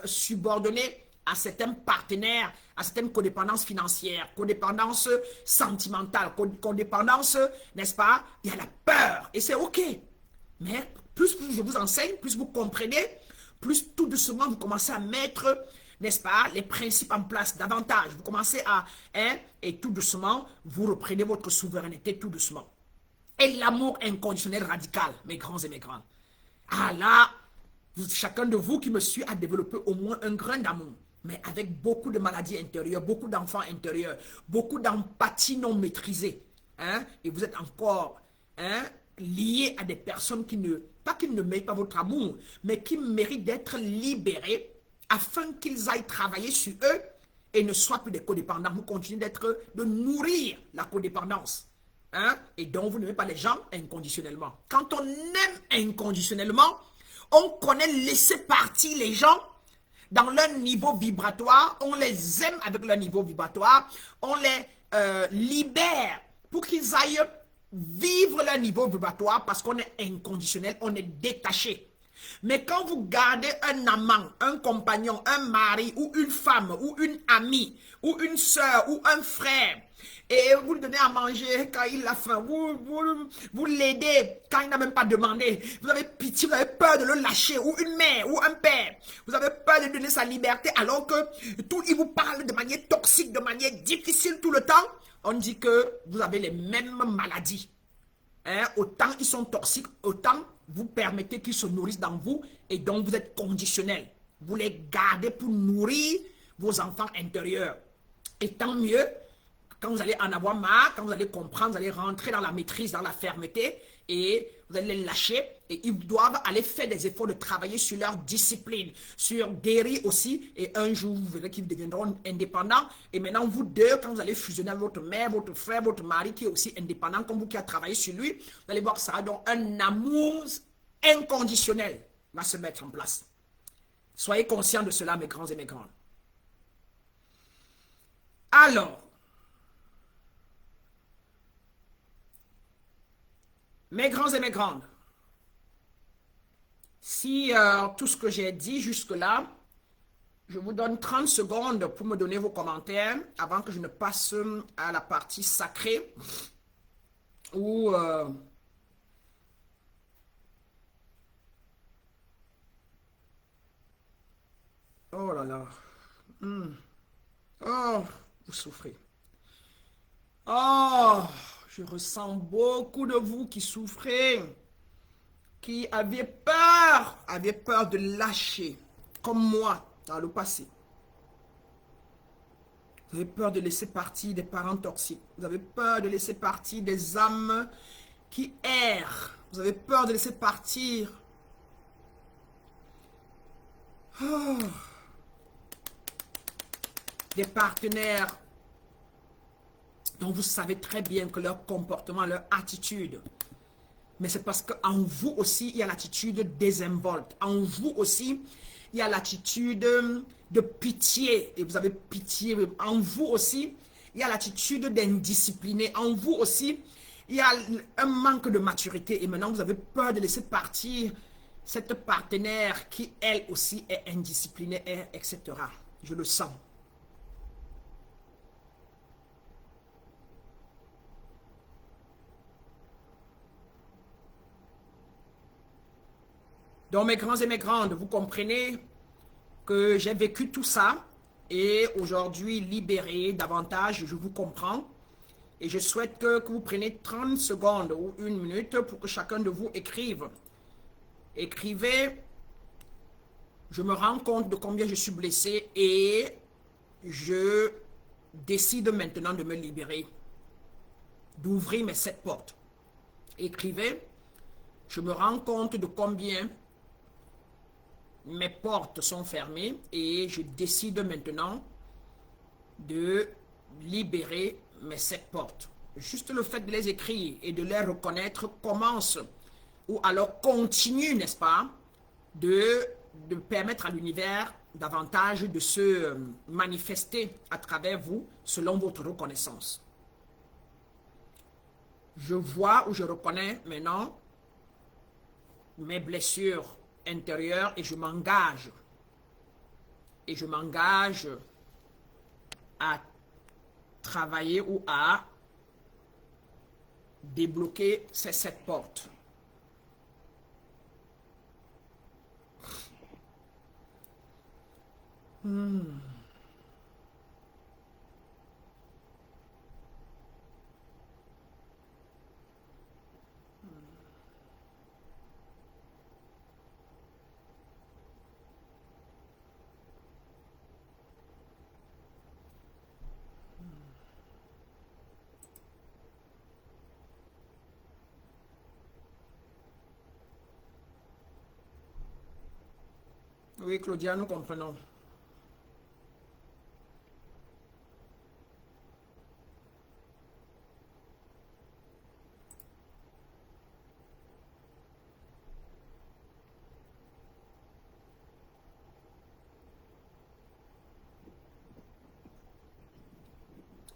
A: subordonné à certains partenaires, à certaines codépendances financières, codépendance sentimentale, codépendance, n'est-ce pas? Il y a la peur et c'est ok. Mais plus je vous enseigne, plus vous comprenez, plus tout doucement vous commencez à mettre, n'est-ce pas, les principes en place davantage. Vous commencez à, et tout doucement, vous reprenez votre souveraineté tout doucement. Et l'amour inconditionnel radical, mes grands et mes grandes. Ah là, chacun de vous qui me suit a développé au moins un grain d'amour, mais avec beaucoup de maladies intérieures, beaucoup d'enfants intérieurs, beaucoup d'empathie non maîtrisée. Hein? Et vous êtes encore liés à des personnes qui ne méritent pas votre amour, mais qui méritent d'être libérés afin qu'ils aillent travailler sur eux et ne soient plus des codépendants. Vous continuez de nourrir la codépendance. Hein? Et donc, vous n'aimez pas les gens inconditionnellement. Quand on aime inconditionnellement, on connaît laisser partir les gens dans leur niveau vibratoire. On les aime avec leur niveau vibratoire. On les libère pour qu'ils aillent vivre leur niveau vibratoire parce qu'on est inconditionnel, on est détaché. Mais quand vous gardez un amant, un compagnon, un mari ou une femme ou une amie ou une soeur ou un frère et vous lui donnez à manger quand il a faim, vous l'aidez quand il n'a même pas demandé, vous avez pitié, vous avez peur de le lâcher, ou une mère ou un père, vous avez peur de lui donner sa liberté alors que tout il vous parle de manière toxique, de manière difficile tout le temps, on dit que vous avez les mêmes maladies. Hein? Autant ils sont toxiques, autant vous permettez qu'ils se nourrissent dans vous et donc vous êtes conditionnel. Vous les gardez pour nourrir vos enfants intérieurs. Et tant mieux, quand vous allez en avoir marre, quand vous allez comprendre, vous allez rentrer dans la maîtrise, dans la fermeté et vous allez les lâcher et ils doivent aller faire des efforts de travailler sur leur discipline, sur guérir aussi et un jour vous verrez qu'ils deviendront indépendants et maintenant vous deux, quand vous allez fusionner avec votre mère, votre frère, votre mari qui est aussi indépendant comme vous qui a travaillé sur lui, vous allez voir que ça a donc un amour inconditionnel va se mettre en place. Soyez conscients de cela mes grands et mes grandes. Alors, Mes grands et mes grandes, si tout ce que j'ai dit jusque-là, je vous donne 30 secondes pour me donner vos commentaires avant que je ne passe à la partie sacrée où oh là là. Oh, vous souffrez. Oh, je ressens beaucoup de vous qui souffrez, qui avaient peur de lâcher, comme moi dans le passé. Vous avez peur de laisser partir des parents toxiques. Vous avez peur de laisser partir des âmes qui errent. Vous avez peur de laisser partir. Oh, des partenaires dont vous savez très bien que leur comportement, leur attitude, mais c'est parce qu'en vous aussi, il y a l'attitude désinvolte. En vous aussi, il y a l'attitude de pitié. Et vous avez pitié. En vous aussi, il y a l'attitude d'indiscipliné. En vous aussi, il y a un manque de maturité. Et maintenant, vous avez peur de laisser partir cette partenaire qui, elle aussi, est indisciplinée, etc. Je le sens. Donc, mes grands et mes grandes, vous comprenez que j'ai vécu tout ça et aujourd'hui, libéré davantage, je vous comprends. Et je souhaite que vous preniez 30 secondes ou 1 minute pour que chacun de vous écrive. Écrivez, je me rends compte de combien je suis blessé et je décide maintenant de me libérer, d'ouvrir mes 7 portes. Écrivez, je me rends compte de combien mes portes sont fermées et je décide maintenant de libérer mes 7 portes. Juste le fait de les écrire et de les reconnaître commence ou alors continue, n'est-ce pas, de permettre à l'univers davantage de se manifester à travers vous selon votre reconnaissance. Je vois ou je reconnais maintenant mes blessures intérieures et je m'engage. Et je m'engage à travailler ou à débloquer ces 7 portes. Oui, Claudia, nous comprenons.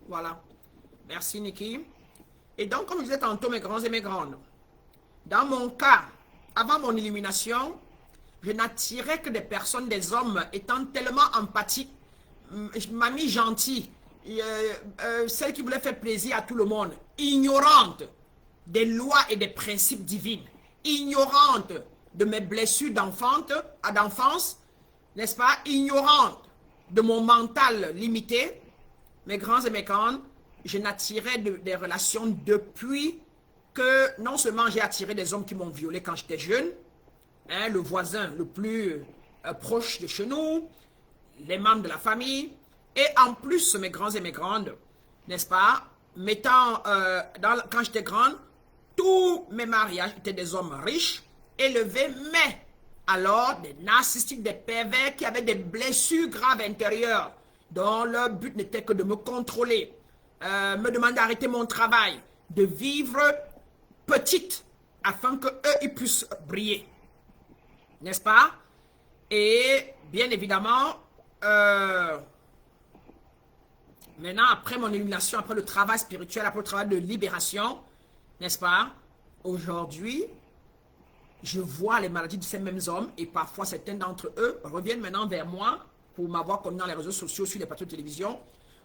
A: Voilà. Merci, Niki. Et donc, comme je disais tantôt, mes grands et mes grandes, dans mon cas, avant mon illumination, je n'attirais que des personnes, des hommes étant tellement empathiques, mamie gentille, celle qui voulait faire plaisir à tout le monde, ignorante des lois et des principes divins, ignorante de mes blessures d'enfance, n'est-ce pas, ignorante de mon mental limité, mes grands et mes grandes, je n'attirais des relations depuis que non seulement j'ai attiré des hommes qui m'ont violé quand j'étais jeune, hein, le voisin le plus proche de chez nous, les membres de la famille, et en plus, mes grands et mes grandes, n'est-ce pas, quand j'étais grande, tous mes mariages étaient des hommes riches, élevés, mais alors des narcissiques, des pervers qui avaient des blessures graves intérieures, dont leur but n'était que de me contrôler, me demander d'arrêter mon travail, de vivre petite, afin qu'eux, ils puissent briller. N'est-ce pas? Et bien évidemment, maintenant, après mon illumination, après le travail spirituel, après le travail de libération, n'est-ce pas? aujourd'hui, je vois les maladies de ces mêmes hommes et parfois certains d'entre eux reviennent maintenant vers moi pour m'avoir connu dans les réseaux sociaux, sur les plateaux de télévision,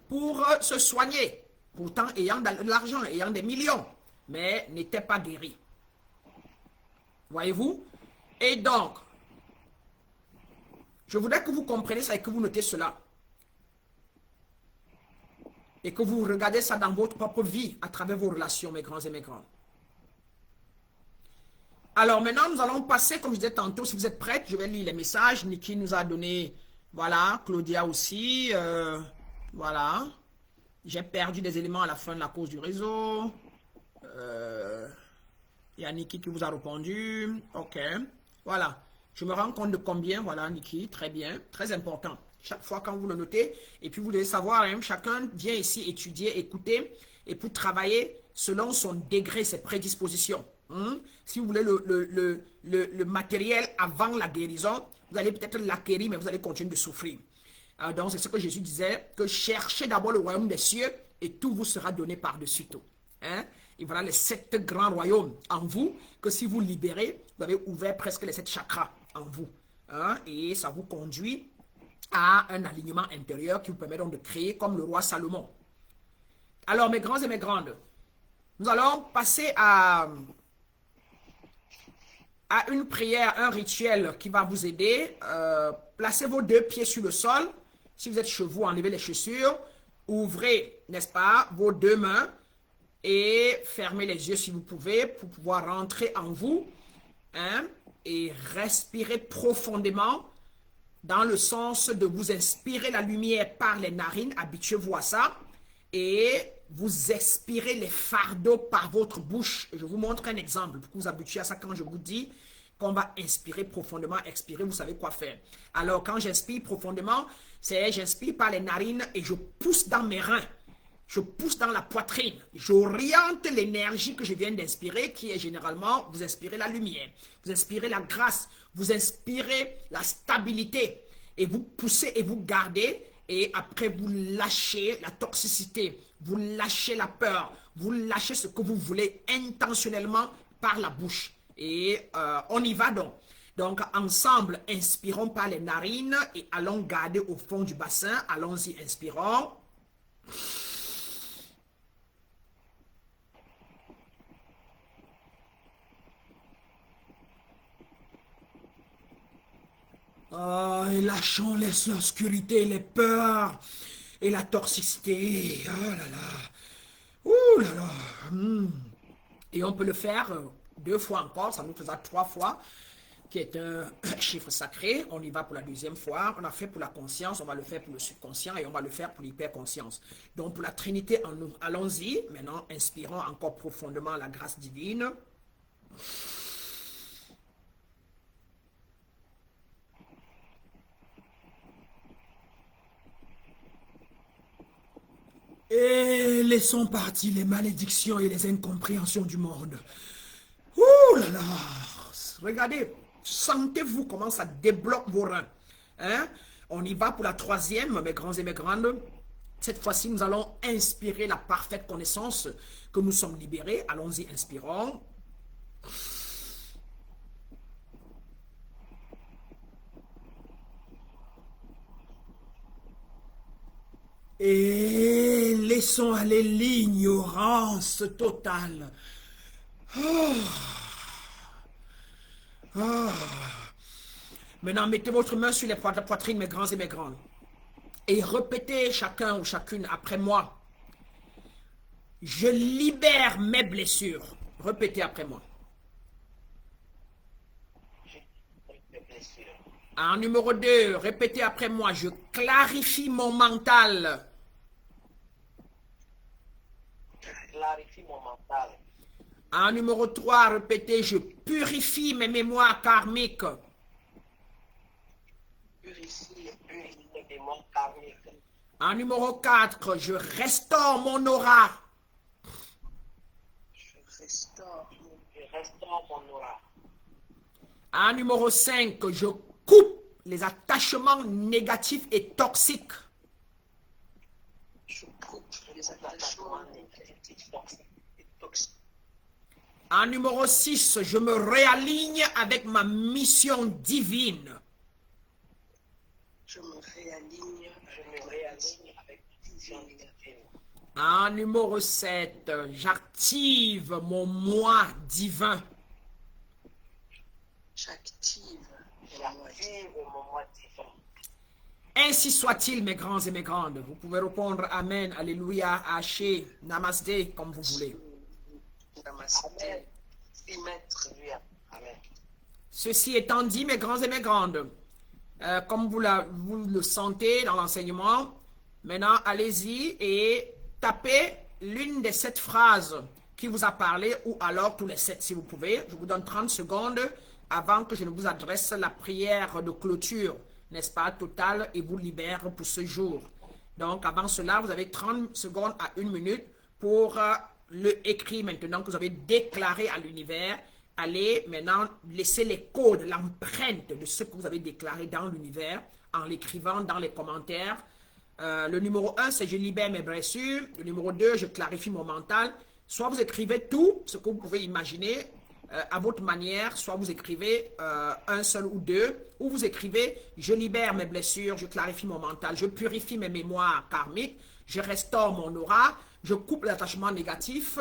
A: pour se soigner, pourtant ayant de l'argent, ayant des millions, mais n'étaient pas guéris. Voyez-vous? Et donc, je voudrais que vous compreniez ça et que vous notez cela. Et que vous regardez ça dans votre propre vie, à travers vos relations, mes grands et mes grandes. Alors maintenant, nous allons passer, comme je disais tantôt, si vous êtes prêts, je vais lire les messages. Niki nous a donné, voilà, Claudia aussi, voilà. J'ai perdu des éléments à la fin de la cause du réseau. Il y a Niki qui vous a répondu. Ok, voilà. Je me rends compte de combien, voilà, Niki, très bien, très important. Chaque fois quand vous le notez, et puis vous devez savoir, hein, chacun vient ici étudier, écouter, et pour travailler selon son degré, ses prédispositions. Si vous voulez le matériel avant la guérison, vous allez peut-être l'acquérir, mais vous allez continuer de souffrir. Donc c'est ce que Jésus disait, que cherchez d'abord le royaume des cieux, et tout vous sera donné par-dessus tout. Hein? Et voilà les 7 grands royaumes en vous, que si vous libérez, vous avez ouvert presque les 7 chakras en vous. Hein? Et ça vous conduit à un alignement intérieur qui vous permet donc de créer comme le roi Salomon. Alors, mes grands et mes grandes, nous allons passer à une prière, un rituel qui va vous aider. Placez vos 2 pieds sur le sol. Si vous êtes chez vous, enlevez les chaussures. Ouvrez, n'est-ce pas, vos 2 mains et fermez les yeux si vous pouvez pour pouvoir rentrer en vous. Hein, et respirez profondément dans le sens de vous inspirer la lumière par les narines. Habituez-vous à ça. Et vous expirez les fardeaux par votre bouche. Je vous montre un exemple pour que vous habituez à ça quand je vous dis qu'on va inspirer profondément, expirer, vous savez quoi faire. Alors, quand j'inspire profondément, c'est j'inspire par les narines et je pousse dans mes reins. Je pousse dans la poitrine. J'oriente l'énergie que je viens d'inspirer, qui est généralement, vous inspirez la lumière, vous inspirez la grâce, vous inspirez la stabilité et vous poussez et vous gardez. Et après, vous lâchez la toxicité, vous lâchez la peur, vous lâchez ce que vous voulez intentionnellement par la bouche. Et on y va donc. Donc, ensemble, inspirons par les narines et allons garder au fond du bassin. Allons-y, inspirons. Et lâchons l'obscurité, les peurs et la toxicité. Oh là là. Ouh là là. Et on peut le faire 2 fois encore. Ça nous faisait 3 fois, qui est un chiffre sacré. On y va pour la 2e fois. On a fait pour la conscience, on va le faire pour le subconscient et on va le faire pour l'hyperconscience. Donc pour la Trinité en nous, allons-y. Maintenant, inspirons encore profondément la grâce divine. Et laissons partir les malédictions et les incompréhensions du monde. Ouh là là. Regardez, sentez-vous comment ça débloque vos reins. Hein? On y va pour la 3e, mes grands et mes grandes. Cette fois-ci, nous allons inspirer la parfaite connaissance que nous sommes libérés. Allons-y, inspirons. Et laissons aller l'ignorance totale. Oh. Oh. Maintenant, mettez votre main sur la poitrine, mes grands et mes grandes. Et répétez chacun ou chacune après moi. Je libère mes blessures. Répétez après moi. En numéro 2, répétez après moi. Je clarifie mon mental.
D: Clarifie mon mental.
A: En numéro 3, répétez, je purifie mes mémoires karmiques.
D: Purifie mes mémoires karmiques.
A: En numéro 4, je restaure mon aura.
D: Je restaure mon aura.
A: En numéro 5, je coupe les attachements négatifs et toxiques.
D: Je coupe les attachements négatifs et toxiques.
A: En numéro 6, je me réaligne avec ma mission divine.
D: Je me réaligne avec vision divine.
A: En numéro 7, j'active mon moi divin.
D: J'active mon moi divin.
A: Ainsi soit-il, mes grands et mes grandes. Vous pouvez répondre Amen, Alléluia, Haché, Namasté, comme vous voulez.
D: Namasté. Amen.
A: Ceci étant dit, mes grands et mes grandes, comme vous le sentez dans l'enseignement, maintenant allez-y et tapez l'une des 7 phrases qui vous a parlé, ou alors tous les 7 si vous pouvez. Je vous donne 30 secondes avant que je ne vous adresse la prière de clôture, n'est-ce pas, totale, et vous libère pour ce jour. Donc avant cela, vous avez 30 secondes à 1 minute pour le écrit maintenant que vous avez déclaré à l'univers. Allez maintenant laisser les codes, l'empreinte de ce que vous avez déclaré dans l'univers en l'écrivant dans les commentaires. Le numéro 1, c'est je libère mes blessures. Le numéro 2, je clarifie mon mental. Soit vous écrivez tout ce que vous pouvez imaginer à votre manière, soit vous écrivez un seul ou deux, ou vous écrivez je libère mes blessures, je clarifie mon mental, je purifie mes mémoires karmiques, je restaure mon aura, je coupe l'attachement négatif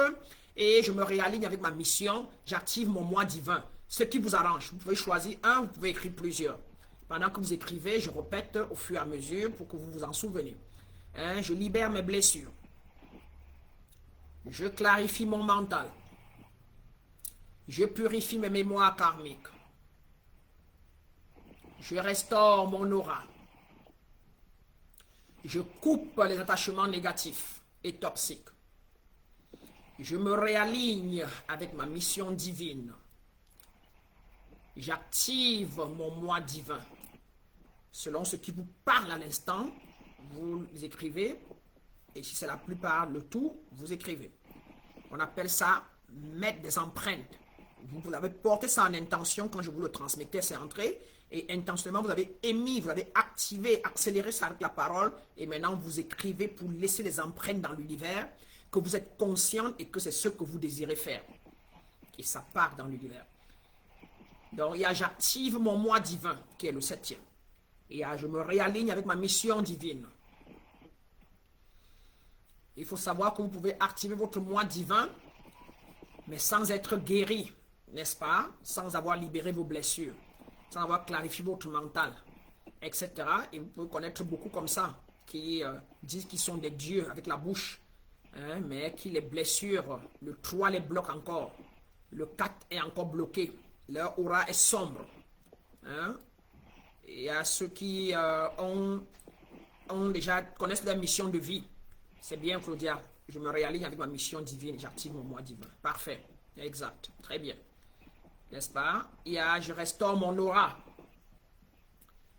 A: et je me réaligne avec ma mission, j'active mon moi divin. Ce qui vous arrange, vous pouvez choisir un, vous pouvez écrire plusieurs. Pendant que vous écrivez, je répète au fur et à mesure pour que vous vous en souveniez. Hein, je libère mes blessures. Je clarifie mon mental. Je purifie mes mémoires karmiques. Je restaure mon aura. Je coupe les attachements négatifs et toxiques. Je me réaligne avec ma mission divine. J'active mon moi divin. Selon ce qui vous parle à l'instant, vous écrivez. Et si c'est la plupart, le tout, vous écrivez. On appelle ça mettre des empreintes. Vous avez porté ça en intention quand je vous le transmettais, c'est entré. Et intentionnellement, vous avez émis, vous avez activé, accéléré ça avec la parole. Et maintenant, vous écrivez pour laisser des empreintes dans l'univers, que vous êtes conscient et que c'est ce que vous désirez faire. Et ça part dans l'univers. Donc, il y a j'active mon moi divin, qui est le 7e. Et il y a je me réaligne avec ma mission divine. Il faut savoir que vous pouvez activer votre moi divin, mais sans être guéri, n'est-ce pas? Sans avoir libéré vos blessures, sans avoir clarifié votre mental, etc. Et vous pouvez connaître beaucoup comme ça, qui disent qu'ils sont des dieux avec la bouche, hein, mais qui les blessures, le 3 les bloque encore, le 4 est encore bloqué, leur aura est sombre. Hein? Il y a ceux qui connaissent leur mission de vie. C'est bien, Claudia. Je me réaligne avec ma mission divine. J'active mon moi divin. Parfait. Exact. Très bien. N'est-ce pas? Il y a je restaure mon aura.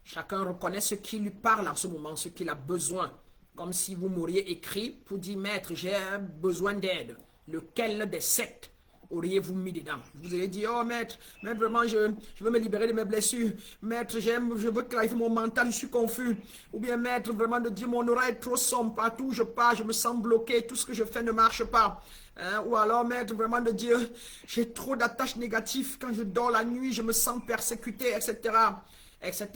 A: Chacun reconnaît ce qui lui parle en ce moment, ce qu'il a besoin. Comme si vous m'auriez écrit pour dire, maître, j'ai besoin d'aide. Lequel des 7 auriez-vous mis dedans? Vous avez dit, oh maître, vraiment, je veux me libérer de mes blessures. Maître, je veux clarifier mon mental, je suis confus. Ou bien maître, vraiment de dire, mon aura est trop sombre, partout où je pars, je me sens bloqué, tout ce que je fais ne marche pas. Hein? Ou alors maître, vraiment de dire, j'ai trop d'attaches négatives, quand je dors la nuit, je me sens persécuté, etc. etc.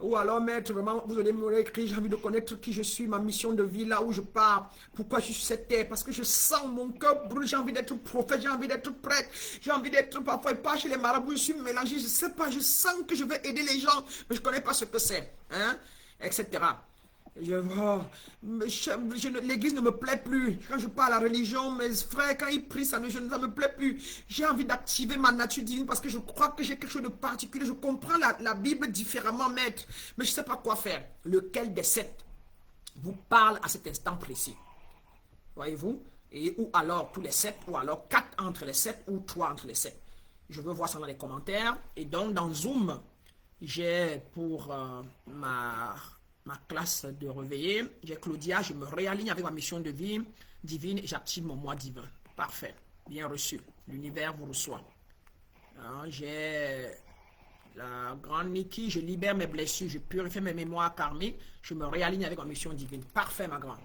A: Ou alors maître, vraiment, vous allez me écrire, j'ai envie de connaître qui je suis, ma mission de vie, là où je pars, pourquoi je suis sur cette terre, parce que je sens mon cœur brûle, j'ai envie d'être prophète, j'ai envie d'être prêtre, j'ai envie d'être parfois pas chez les marabouts, je suis mélangé, je sais pas, je sens que je veux aider les gens, mais je connais pas ce que c'est, hein, etc. L'église ne me plaît plus. Quand je parle à la religion, mes frères, quand ils prient, ça ne me plaît plus. J'ai envie d'activer ma nature divine parce que je crois que j'ai quelque chose de particulier. Je comprends la Bible différemment, maître, mais je ne sais pas quoi faire. Lequel des 7 vous parle à cet instant précis? Voyez-vous? Ou alors tous les 7, ou alors 4 entre les 7, ou 3 entre les 7. Je veux voir ça dans les commentaires. Et donc, dans Zoom, j'ai pour ma classe de réveiller, j'ai Claudia, je me réaligne avec ma mission de vie divine et j'active mon moi divin. Parfait, bien reçu. L'univers vous reçoit. J'ai la grande Nikki, je libère mes blessures, je purifie mes mémoires karmiques, je me réaligne avec ma mission divine. Parfait, ma grande.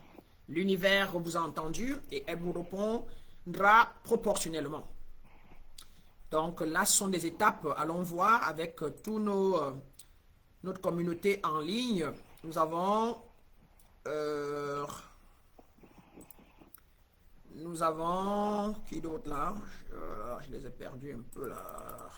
A: L'univers vous a entendu et elle vous répondra proportionnellement. Donc là, ce sont des étapes. Allons voir avec tous notre communauté en ligne. Nous avons... qui d'autre là? Je les ai perdus un peu là.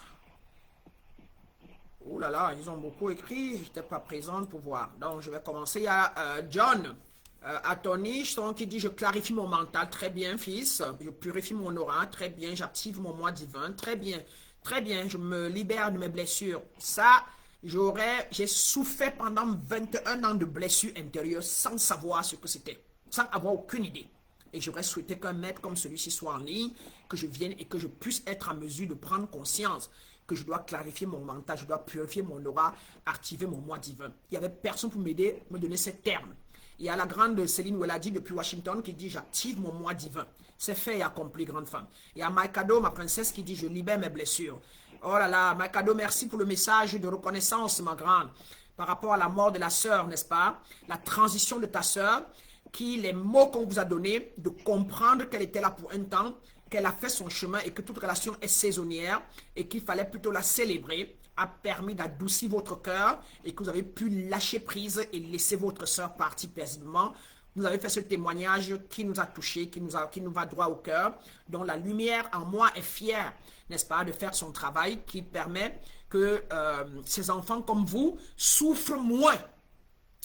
A: Oh là là, ils ont beaucoup écrit. Je n'étais pas présente pour voir. Donc, je vais commencer. Il y a John Atonish qui dit: je clarifie mon mental. Très bien, fils. Je purifie mon aura. Très bien. J'active mon moi divin. Très bien. Très bien. Je me libère de mes blessures. Ça, j'ai souffert pendant 21 ans de blessures intérieures sans savoir ce que c'était. Sans avoir aucune idée. Et j'aurais souhaité qu'un maître comme celui-ci soit en ligne, que je vienne et que je puisse être en mesure de prendre conscience que je dois clarifier mon mental, je dois purifier mon aura, activer mon moi divin. Il n'y avait personne pour m'aider, me donner ces termes. Il y a la grande Céline Oueladi depuis Washington qui dit: j'active mon moi divin. C'est fait et accompli, grande femme. Il y a Maikado, ma princesse, qui dit: je libère mes blessures. Oh là là, Maikado, merci pour le message de reconnaissance, ma grande, par rapport à la mort de la sœur, n'est-ce pas? La transition de ta sœur, les mots qu'on vous a donnés, de comprendre qu'elle était là pour un temps, qu'elle a fait son chemin et que toute relation est saisonnière et qu'il fallait plutôt la célébrer, a permis d'adoucir votre cœur et que vous avez pu lâcher prise et laisser votre sœur partir paisiblement. Vous avez fait ce témoignage qui nous a touchés, qui nous va droit au cœur, dont la lumière en moi est fière, n'est-ce pas, de faire son travail, qui permet que ces enfants comme vous souffrent moins.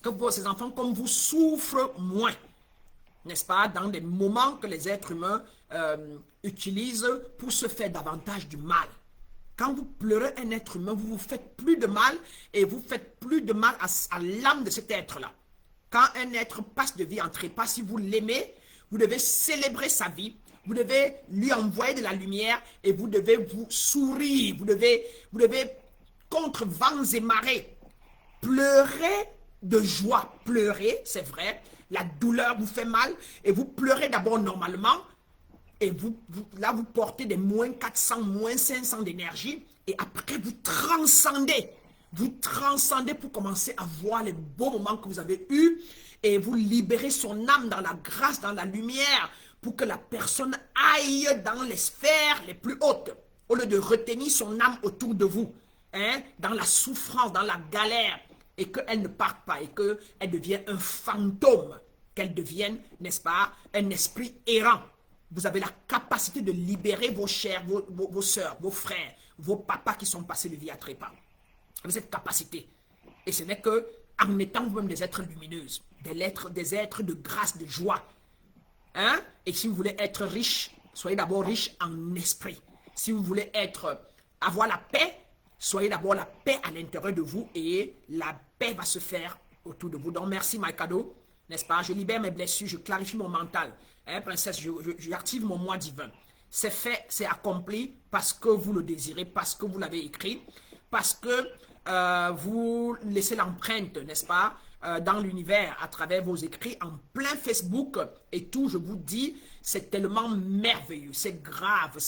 A: Que ces enfants comme vous souffrent moins, n'est-ce pas, dans des moments que les êtres humains utilisent pour se faire davantage du mal. Quand vous pleurez un être humain, vous vous faites plus de mal et vous faites plus de mal à l'âme de cet être-là. Quand un être passe de vie en trépas, si vous l'aimez, vous devez célébrer sa vie, vous devez lui envoyer de la lumière et vous devez vous sourire, vous devez contre vents et marées, pleurer de joie, pleurer, c'est vrai, la douleur vous fait mal et vous pleurez d'abord normalement et là vous portez des moins 400, moins 500 d'énergie et après vous transcendez pour commencer à voir les beaux moments que vous avez eus et vous libérez son âme dans la grâce, dans la lumière pour que la personne aille dans les sphères les plus hautes au lieu de retenir son âme autour de vous, hein, dans la souffrance, dans la galère, et qu'elle ne parte pas, et qu'elle devienne un fantôme, qu'elle devienne, n'est-ce pas, un esprit errant. Vous avez la capacité de libérer vos chers, vos soeurs, vos frères, vos papas qui sont passés de vie à trépas. Vous avez cette capacité. Et ce n'est qu'en étant vous-même des êtres lumineuses, des êtres de grâce, de joie. Hein? Et si vous voulez être riche, soyez d'abord riche en esprit. Si vous voulez avoir la paix, soyez d'abord la paix à l'intérieur de vous et la paix va se faire autour de vous. Donc, merci, Maikado, n'est-ce pas? Je libère mes blessures, je clarifie mon mental. Hein, princesse, j'active mon moi divin. C'est fait, c'est accompli parce que vous le désirez, parce que vous l'avez écrit, parce que vous laissez l'empreinte, n'est-ce pas, dans l'univers à travers vos écrits en plein Facebook et tout, je vous dis, c'est tellement merveilleux, c'est grave,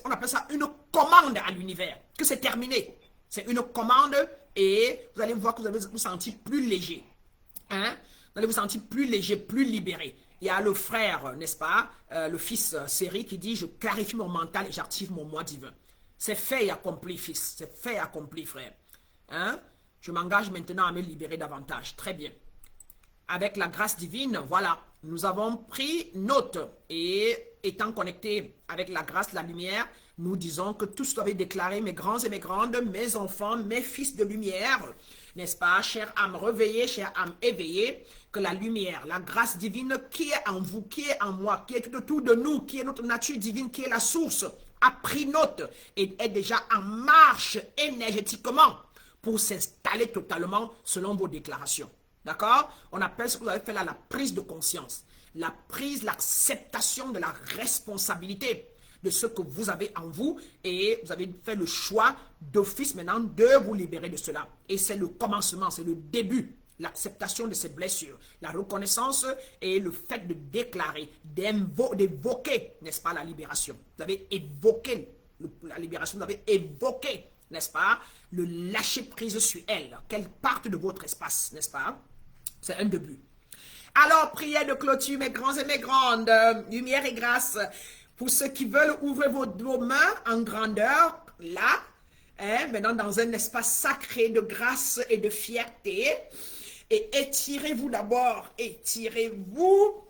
A: on appelle ça une commande à l'univers, que c'est terminé. C'est une commande et vous allez voir que vous allez vous sentir plus léger. Hein? Vous allez vous sentir plus léger, plus libéré. Il y a le frère, n'est-ce pas, le fils Séri qui dit: je clarifie mon mental et j'active mon moi divin. C'est fait et accompli, fils. C'est fait et accompli, frère. Hein? Je m'engage maintenant à me libérer davantage. Très bien. Avec la grâce divine, voilà, nous avons pris note et étant connectés avec la grâce, la lumière, nous disons que tous doivent déclarer: mes grands et mes grandes, mes enfants, mes fils de lumière, n'est-ce pas, chère âme réveillée, chère âme éveillée, que la lumière, la grâce divine qui est en vous, qui est en moi, qui est tout autour de nous, qui est notre nature divine, qui est la source, a pris note et est déjà en marche énergétiquement pour s'installer totalement selon vos déclarations. D'accord? On appelle ce que vous avez fait là la prise de conscience. La prise, l'acceptation de la responsabilité de ce que vous avez en vous et vous avez fait le choix d'office maintenant de vous libérer de cela. Et c'est le commencement, c'est le début, l'acceptation de ces blessures, la reconnaissance et le fait de déclarer, d'évoquer, n'est-ce pas, la libération. Vous avez évoqué la libération, vous avez évoqué, n'est-ce pas, le lâcher prise sur elle, qu'elle parte de votre espace, n'est-ce pas? C'est un début. Alors, prière de clôture, mes grands et mes grandes, lumière et grâce. Pour ceux qui veulent, ouvrez vos mains en grandeur, là, hein, maintenant dans un espace sacré de grâce et de fierté. Et étirez-vous d'abord, étirez-vous.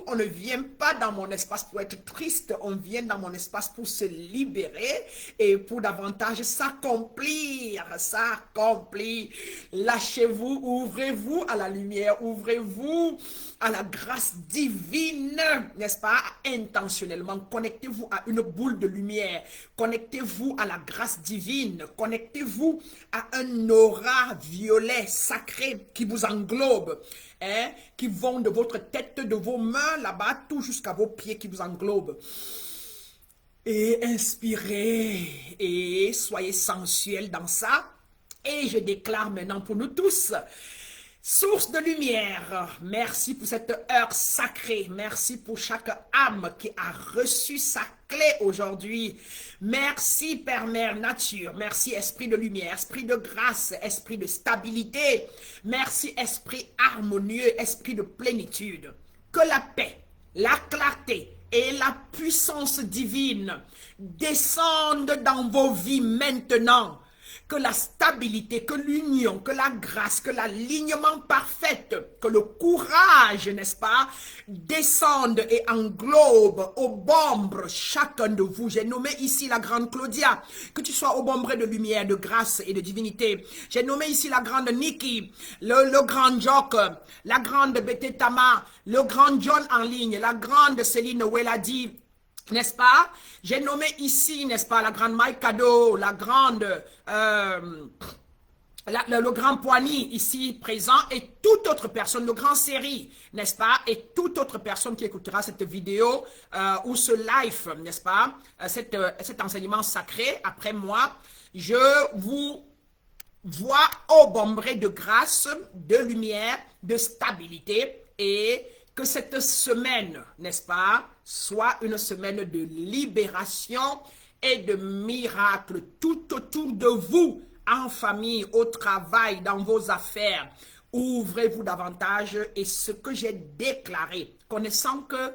A: On ne vient pas dans mon espace pour être triste, on vient dans mon espace pour se libérer et pour davantage s'accomplir, s'accomplir. Lâchez-vous, ouvrez-vous à la lumière, ouvrez-vous à la grâce divine, n'est-ce pas? Intentionnellement, connectez-vous à une boule de lumière, connectez-vous à la grâce divine, connectez-vous à un aura violet sacré qui vous englobe, hein, qui vont de votre tête, de vos mains là-bas, tout jusqu'à vos pieds qui vous englobent. Et inspirez et soyez sensuels dans ça. Et je déclare maintenant pour nous tous, source de lumière, merci pour cette heure sacrée, merci pour chaque âme qui a reçu sa clé aujourd'hui. Merci Père, Mère, Nature, merci Esprit de lumière, Esprit de grâce, Esprit de stabilité, merci Esprit harmonieux, Esprit de plénitude. Que la paix, la clarté et la puissance divine descendent dans vos vies maintenant. Que la stabilité, que l'union, que la grâce, que l'alignement parfait, que le courage, n'est-ce pas, descendent et englobent, obombrent chacun de vous. J'ai nommé ici la grande Claudia, que tu sois obombré de lumière, de grâce et de divinité. J'ai nommé ici la grande Nikki, le grand Jock, la grande Bété Tama, le grand John en ligne, la grande Céline Weladi, n'est-ce pas? J'ai nommé ici, n'est-ce pas, la grande Mike Cadeau, la grande, le grand Poigny ici présent et toute autre personne, le grand Série, n'est-ce pas? Et toute autre personne qui écoutera cette vidéo ou ce live, n'est-ce pas? Cet enseignement sacré, après moi, je vous vois obombré de grâce, de lumière, de stabilité et que cette semaine, n'est-ce pas, soit une semaine de libération et de miracles tout autour de vous, en famille, au travail, dans vos affaires. Ouvrez-vous davantage et ce que j'ai déclaré, connaissant que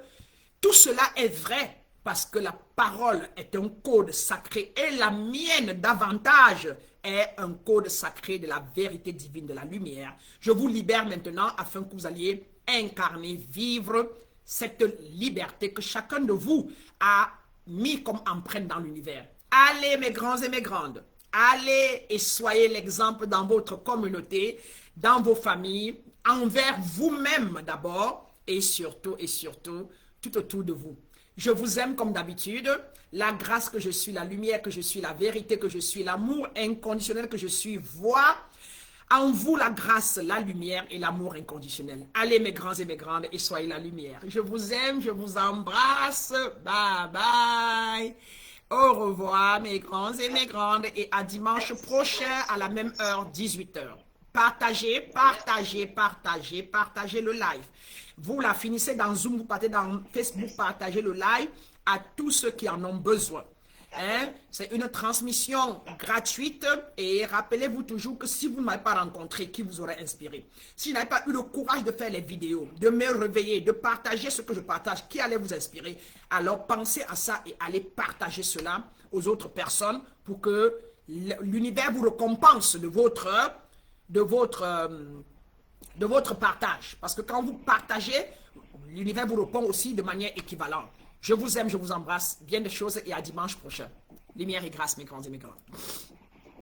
A: tout cela est vrai, parce que la parole est un code sacré et la mienne davantage est un code sacré de la vérité divine, de la lumière. Je vous libère maintenant afin que vous alliez incarner, vivre cette liberté que chacun de vous a mis comme empreinte dans l'univers. Allez mes grands et mes grandes, allez et soyez l'exemple dans votre communauté, dans vos familles, envers vous-même d'abord et surtout tout autour de vous. Je vous aime comme d'habitude, la grâce que je suis, la lumière que je suis, la vérité que je suis, l'amour inconditionnel que je suis, voix. En vous, la grâce, la lumière et l'amour inconditionnel. Allez, mes grands et mes grandes, et soyez la lumière. Je vous aime, je vous embrasse. Bye bye. Au revoir, mes grands et mes grandes, et à dimanche prochain à la même heure, 18h. Partagez, partagez, partagez, partagez le live. Vous la finissez dans Zoom, vous partez dans Facebook, partagez le live à tous ceux qui en ont besoin. Hein? C'est une transmission gratuite et rappelez-vous toujours que si vous ne m'avez pas rencontré, qui vous aurait inspiré? Si vous n'avez pas eu le courage de faire les vidéos, de me réveiller, de partager ce que je partage, qui allait vous inspirer? Alors pensez à ça et allez partager cela aux autres personnes pour que l'univers vous récompense de votre partage. Parce que quand vous partagez, l'univers vous répond aussi de manière équivalente. Je vous aime, je vous embrasse. Bien des choses et à dimanche prochain. Lumière et grâce, mes grands et mes grandes.